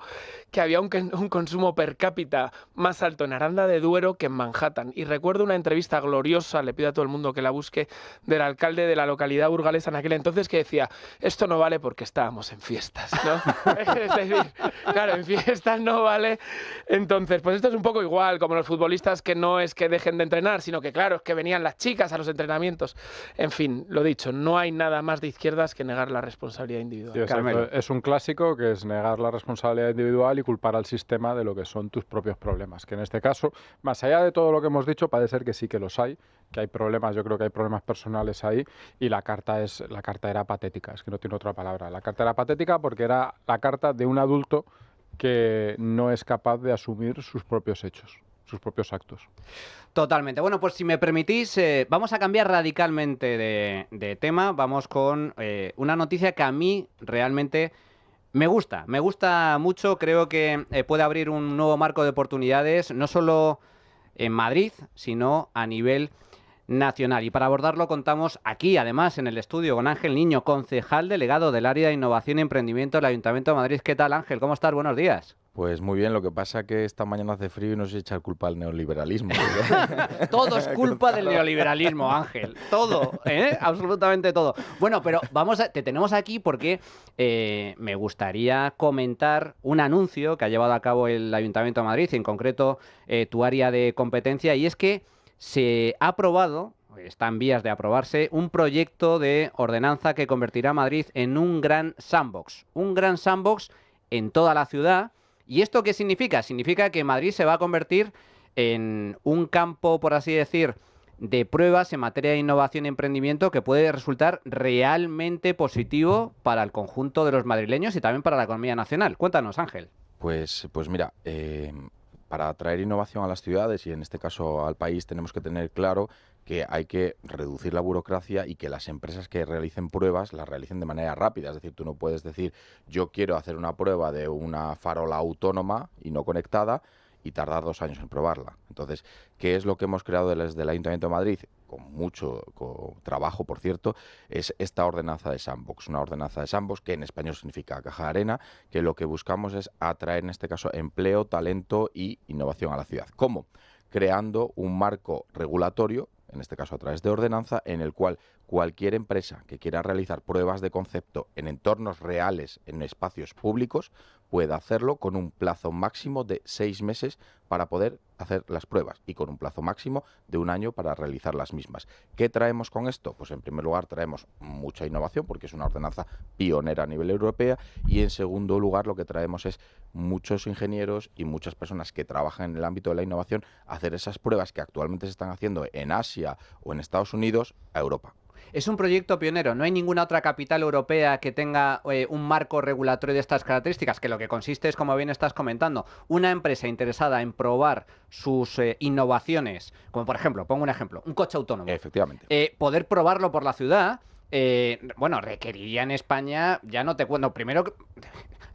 que había un consumo per cápita más alto en Aranda de Duero que en Manhattan. Y recuerdo una entrevista gloriosa, le pido a todo el mundo que la busque, del alcalde de la localidad burgalesa en aquel entonces, que decía, esto no vale porque estábamos en fiestas, ¿no? Es decir, claro, en fiestas no vale. Entonces, pues esto es un poco igual, como los futbolistas, que no es que dejen de entrenar, sino que, claro, es que venían las chicas a los entrenamientos. En fin, lo dicho, no hay nada más de izquierdas que negar la responsabilidad individual. Sí, es un clásico que es negar la responsabilidad individual y culpar al sistema de lo que son tus propios problemas, que en este caso, más allá de todo lo que hemos dicho, parece ser que sí que los hay, que hay problemas, yo creo que hay problemas personales ahí, y la carta era patética, es que no tiene otra palabra. La carta era patética porque era la carta de un adulto que no es capaz de asumir sus propios hechos, sus propios actos. Totalmente. Bueno, pues si me permitís, vamos a cambiar radicalmente de tema. Vamos con una noticia que a mí realmente me gusta mucho. Creo que puede abrir un nuevo marco de oportunidades, no solo en Madrid, sino a nivel nacional. Y para abordarlo contamos aquí, además, en el estudio, con Ángel Niño, concejal delegado del área de Innovación y Emprendimiento del Ayuntamiento de Madrid. ¿Qué tal, Ángel? ¿Cómo estás? Buenos días. Pues muy bien, lo que pasa es que esta mañana hace frío y nos echa culpa al neoliberalismo. Todo es culpa del neoliberalismo, Ángel. Todo, absolutamente todo. Bueno, pero te tenemos aquí porque me gustaría comentar un anuncio que ha llevado a cabo el Ayuntamiento de Madrid, y en concreto tu área de competencia, y es que se ha aprobado, está en vías de aprobarse, un proyecto de ordenanza que convertirá a Madrid en un gran sandbox en toda la ciudad. ¿Y esto qué significa? Significa que Madrid se va a convertir en un campo, por así decir, de pruebas en materia de innovación y emprendimiento que puede resultar realmente positivo para el conjunto de los madrileños y también para la economía nacional. Cuéntanos, Ángel. Pues mira, para atraer innovación a las ciudades y en este caso al país tenemos que tener claro que hay que reducir la burocracia y que las empresas que realicen pruebas las realicen de manera rápida. Es decir, tú no puedes decir yo quiero hacer una prueba de una farola autónoma y no conectada y tardar 2 años en probarla. Entonces, ¿qué es lo que hemos creado desde el Ayuntamiento de Madrid? Con mucho trabajo, por cierto, es esta ordenanza de sandbox. Una ordenanza de sandbox que en español significa caja de arena, que lo que buscamos es atraer, en este caso, empleo, talento y innovación a la ciudad. ¿Cómo? Creando un marco regulatorio, en este caso a través de ordenanza, en el cual cualquier empresa que quiera realizar pruebas de concepto en entornos reales, en espacios públicos, pueda hacerlo con un plazo máximo de 6 meses para poder hacer las pruebas y con un plazo máximo de 1 año para realizar las mismas. ¿Qué traemos con esto? Pues en primer lugar traemos mucha innovación porque es una ordenanza pionera a nivel europeo, y en segundo lugar lo que traemos es muchos ingenieros y muchas personas que trabajan en el ámbito de la innovación a hacer esas pruebas que actualmente se están haciendo en Asia o en Estados Unidos a Europa. Es un proyecto pionero, no hay ninguna otra capital europea que tenga un marco regulatorio de estas características, que lo que consiste es, como bien estás comentando, una empresa interesada en probar sus innovaciones, como por ejemplo, pongo un ejemplo, un coche autónomo. Efectivamente. Poder probarlo por la ciudad bueno, requeriría en España, ya no te cuento, primero,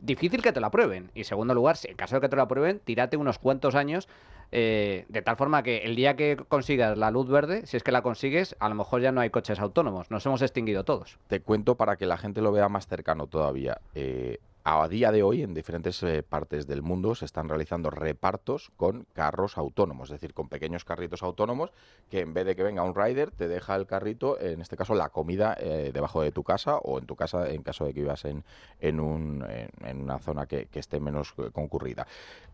difícil que te la aprueben. Y segundo lugar, si en caso de que te la aprueben, tírate unos cuantos años, de tal forma que el día que consigas la luz verde, si es que la consigues, a lo mejor ya no hay coches autónomos. Nos hemos extinguido todos. Te cuento para que la gente lo vea más cercano todavía. A día de hoy, en diferentes partes del mundo, se están realizando repartos con carros autónomos, es decir, con pequeños carritos autónomos que en vez de que venga un rider, te deja el carrito, en este caso la comida, debajo de tu casa o en tu casa en caso de que vivas en una zona que esté menos concurrida.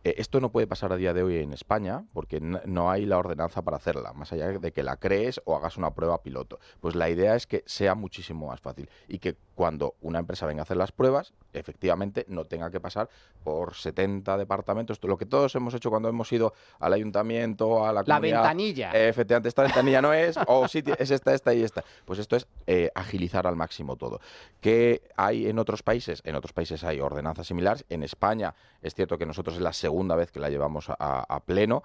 Esto no puede pasar a día de hoy en España porque no hay la ordenanza para hacerla, más allá de que la crees o hagas una prueba piloto. Pues la idea es que sea muchísimo más fácil y que cuando una empresa venga a hacer las pruebas, efectivamente no tenga que pasar por 70 departamentos, lo que todos hemos hecho cuando hemos ido al ayuntamiento, a la comunidad. La ventanilla. Efectivamente, esta ventanilla no es, o sí, es esta y esta. Pues esto es agilizar al máximo todo. ¿Qué hay en otros países? En otros países hay ordenanzas similares. En España es cierto que nosotros es la segunda vez que la llevamos a pleno.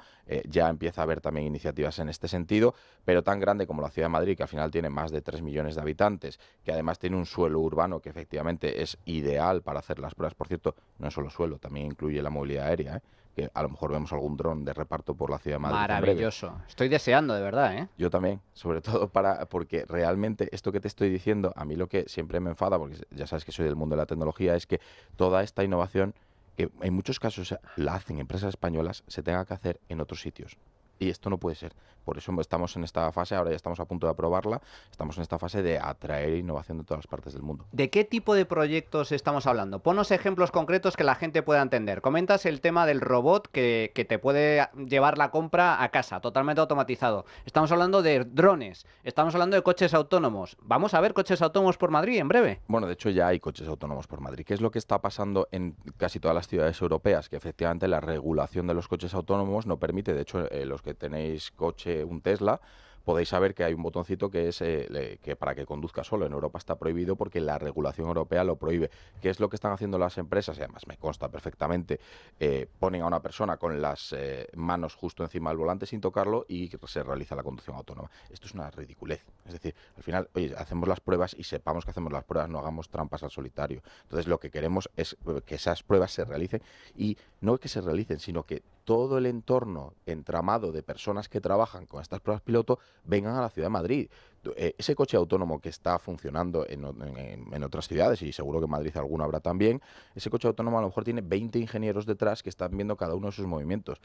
Ya empieza a haber también iniciativas en este sentido, pero tan grande como la Ciudad de Madrid, que al final tiene más de 3 millones de habitantes, que además tiene un suelo urbano que efectivamente es ideal para hacer las pruebas. Por cierto, no es solo suelo, también incluye la movilidad aérea, que a lo mejor vemos algún dron de reparto por la Ciudad de Madrid. Maravilloso. Estoy deseando, de verdad, Yo también, sobre todo porque realmente esto que te estoy diciendo, a mí lo que siempre me enfada, porque ya sabes que soy del mundo de la tecnología, es que toda esta innovación, que en muchos casos la hacen empresas españolas, se tenga que hacer en otros sitios. Y esto no puede ser. Por eso estamos en esta fase, ahora ya estamos a punto de aprobarla, estamos en esta fase de atraer innovación de todas las partes del mundo. ¿De qué tipo de proyectos estamos hablando? Ponos ejemplos concretos que la gente pueda entender. Comentas el tema del robot que te puede llevar la compra a casa, totalmente automatizado. Estamos hablando de drones, estamos hablando de coches autónomos. ¿Vamos a ver coches autónomos por Madrid en breve? Bueno, de hecho ya hay coches autónomos por Madrid. ¿Qué es lo que está pasando en casi todas las ciudades europeas? Que efectivamente la regulación de los coches autónomos no permite, de hecho los que tenéis coche, un Tesla, podéis saber que hay un botoncito que es que para que conduzca solo. En Europa está prohibido porque la regulación europea lo prohíbe. ¿Qué es lo que están haciendo las empresas? Y además me consta perfectamente. Ponen a una persona con las manos justo encima del volante sin tocarlo y se realiza la conducción autónoma. Esto es una ridiculez. Es decir, al final, oye, hacemos las pruebas y sepamos que hacemos las pruebas, no hagamos trampas al solitario. Entonces lo que queremos es que esas pruebas se realicen y no que se realicen, sino que todo el entorno entramado de personas que trabajan con estas pruebas piloto vengan a la Ciudad de Madrid. Ese coche autónomo que está funcionando en otras ciudades, y seguro que en Madrid alguno habrá también, ese coche autónomo a lo mejor tiene 20 ingenieros detrás que están viendo cada uno de sus movimientos.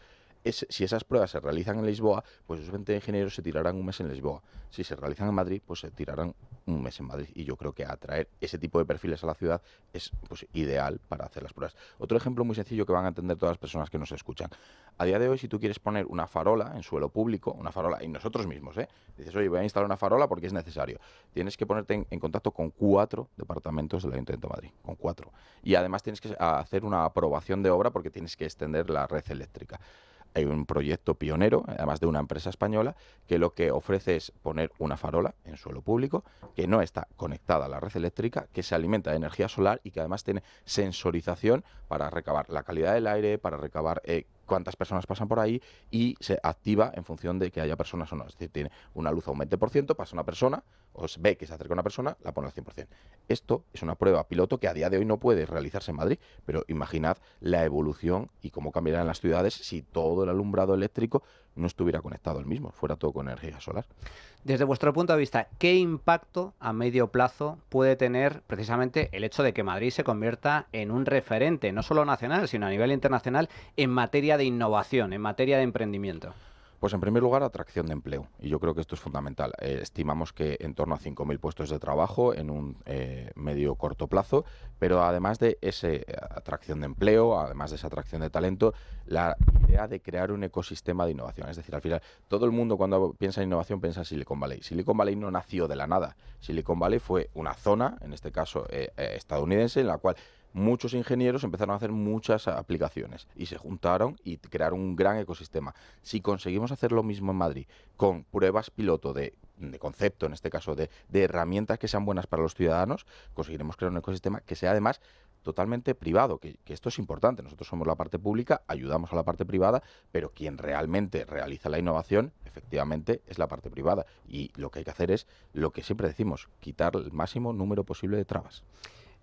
Si esas pruebas se realizan en Lisboa, pues esos 20 ingenieros se tirarán un mes en Lisboa. Si se realizan en Madrid, pues se tirarán un mes en Madrid. Y yo creo que atraer ese tipo de perfiles a la ciudad es pues ideal para hacer las pruebas. Otro ejemplo muy sencillo que van a entender todas las personas que nos escuchan. A día de hoy, si tú quieres poner una farola en suelo público, una farola, y nosotros mismos, dices, oye, voy a instalar una farola porque es necesario. Tienes que ponerte en contacto con 4 departamentos del Ayuntamiento de Madrid, con 4. Y además tienes que hacer una aprobación de obra porque tienes que extender la red eléctrica. Hay un proyecto pionero, además de una empresa española, que lo que ofrece es poner una farola en suelo público que no está conectada a la red eléctrica, que se alimenta de energía solar y que además tiene sensorización para recabar la calidad del aire, para recabar cuántas personas pasan por ahí y se activa en función de que haya personas o no. Es decir, tiene una luz a un 20%, pasa una persona, os ve que se acerca una persona, la pone al 100%. Esto es una prueba piloto que a día de hoy no puede realizarse en Madrid, pero imaginad la evolución y cómo cambiarán las ciudades si todo el alumbrado eléctrico no estuviera conectado al mismo, fuera todo con energía solar. Desde vuestro punto de vista, ¿qué impacto a medio plazo puede tener precisamente el hecho de que Madrid se convierta en un referente, no solo nacional, sino a nivel internacional, en materia de innovación, en materia de emprendimiento? Pues en primer lugar, atracción de empleo. Y yo creo que esto es fundamental. Estimamos que en torno a 5.000 puestos de trabajo en un medio corto plazo, pero además de esa atracción de empleo, además de esa atracción de talento, la idea de crear un ecosistema de innovación. Es decir, al final, todo el mundo cuando piensa en innovación piensa en Silicon Valley. Silicon Valley no nació de la nada. Silicon Valley fue una zona, en este caso estadounidense, en la cual muchos ingenieros empezaron a hacer muchas aplicaciones y se juntaron y crearon un gran ecosistema. Si conseguimos hacer lo mismo en Madrid con pruebas piloto de de concepto, en este caso de herramientas que sean buenas para los ciudadanos, conseguiremos crear un ecosistema que sea además totalmente privado, que esto es importante. Nosotros somos la parte pública, ayudamos a la parte privada, pero quien realmente realiza la innovación, efectivamente, es la parte privada. Y lo que hay que hacer es, lo que siempre decimos, quitar el máximo número posible de trabas.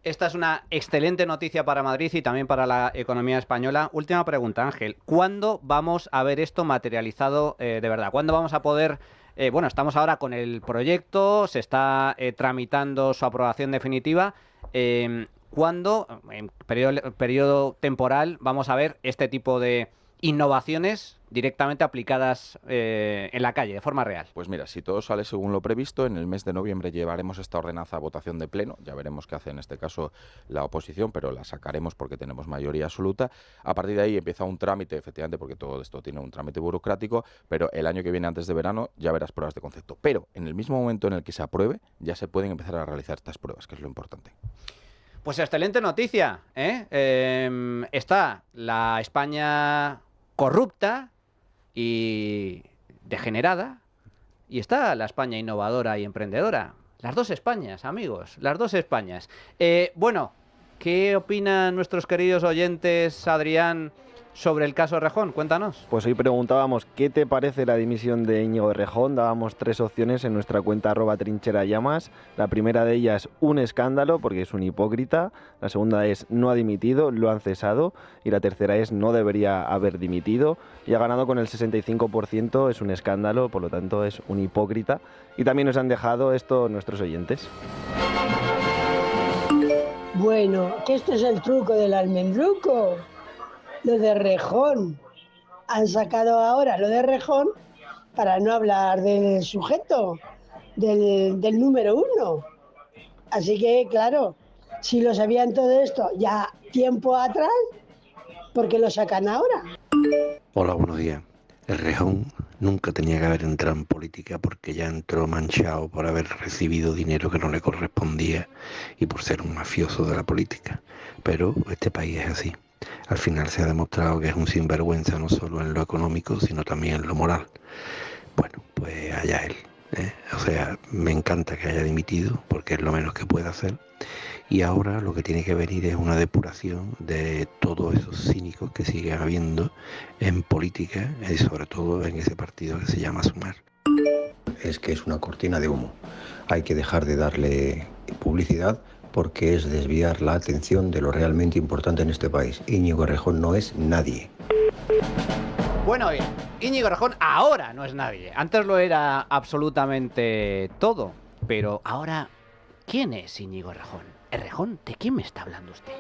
Esta es una excelente noticia para Madrid y también para la economía española. Última pregunta, Ángel. ¿Cuándo vamos a ver esto materializado de verdad? ¿Cuándo vamos a poder... bueno, estamos ahora con el proyecto, se está tramitando su aprobación definitiva. ¿Cuándo, en periodo temporal, vamos a ver este tipo de innovaciones directamente aplicadas en la calle, de forma real? Pues mira, si todo sale según lo previsto, en el mes de noviembre llevaremos esta ordenanza a votación de pleno. Ya veremos qué hace en este caso la oposición, pero la sacaremos porque tenemos mayoría absoluta. A partir de ahí empieza un trámite, efectivamente, porque todo esto tiene un trámite burocrático, pero el año que viene, antes de verano, ya verás pruebas de concepto. Pero en el mismo momento en el que se apruebe, ya se pueden empezar a realizar estas pruebas, que es lo importante. Pues excelente noticia, ¿eh? Está la España corrupta y degenerada, y está la España innovadora y emprendedora. Las dos Españas, amigos, las dos Españas. Bueno, ¿qué opinan nuestros queridos oyentes, Adrián, sobre el caso Errejón? Cuéntanos. Pues hoy preguntábamos qué te parece la dimisión de Íñigo Errejón. Dábamos 3 opciones en nuestra cuenta @trincherallamas. La primera de ellas, un escándalo porque es un hipócrita. La segunda es no ha dimitido, lo han cesado. Y la tercera es no debería haber dimitido. Y ha ganado con el 65%, es un escándalo, por lo tanto es un hipócrita. Y también nos han dejado esto nuestros oyentes. Bueno, que esto es el truco del almendruco. Lo de Errejón. Han sacado ahora lo de Errejón para no hablar del sujeto, del número 1. Así que, claro, si lo sabían todo esto ya tiempo atrás, ¿por qué lo sacan ahora? Hola, buenos días. Errejón nunca tenía que haber entrado en política porque ya entró manchado por haber recibido dinero que no le correspondía y por ser un mafioso de la política. Pero este país es así. Al final se ha demostrado que es un sinvergüenza no solo en lo económico, sino también en lo moral. Bueno, pues allá él, ¿eh? O sea, me encanta que haya dimitido, porque es lo menos que puede hacer. Y ahora lo que tiene que venir es una depuración de todos esos cínicos que siguen habiendo en política y sobre todo en ese partido que se llama Sumar. Es que es una cortina de humo. Hay que dejar de darle publicidad, porque es desviar la atención de lo realmente importante en este país. Íñigo Errejón no es nadie. Bueno, Íñigo Errejón ahora no es nadie. Antes lo era absolutamente todo. Pero ahora, ¿quién es Íñigo Errejón? ¿Errejón? ¿De quién me está hablando usted?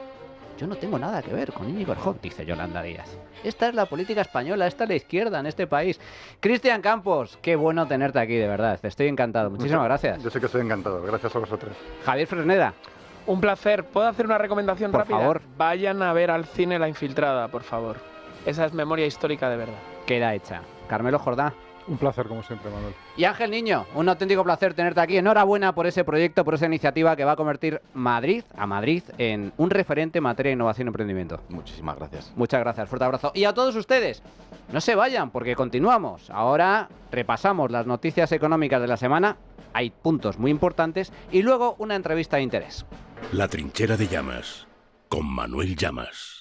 Yo no tengo nada que ver con Íñigo Errejón, dice Yolanda Díaz. Esta es la política española, esta es la izquierda en este país. Cristian Campos, qué bueno tenerte aquí, de verdad. Estoy encantado. Muchísimas gracias. Yo sé que estoy encantado. Gracias a vosotros. Javier Fresneda. Un placer. ¿Puedo hacer una recomendación por rápida? Favor. Vayan a ver al cine La Infiltrada, por favor. Esa es memoria histórica de verdad. Queda hecha. Carmelo Jordá. Un placer, como siempre, Manuel. Y Ángel Niño, un auténtico placer tenerte aquí. Enhorabuena por ese proyecto, por esa iniciativa que va a convertir Madrid en un referente en materia de innovación y emprendimiento. Muchísimas gracias. Muchas gracias, fuerte abrazo. Y a todos ustedes, no se vayan porque continuamos. Ahora repasamos las noticias económicas de la semana. Hay puntos muy importantes y luego una entrevista de interés. La Trinchera de Llamas, con Manuel Llamas.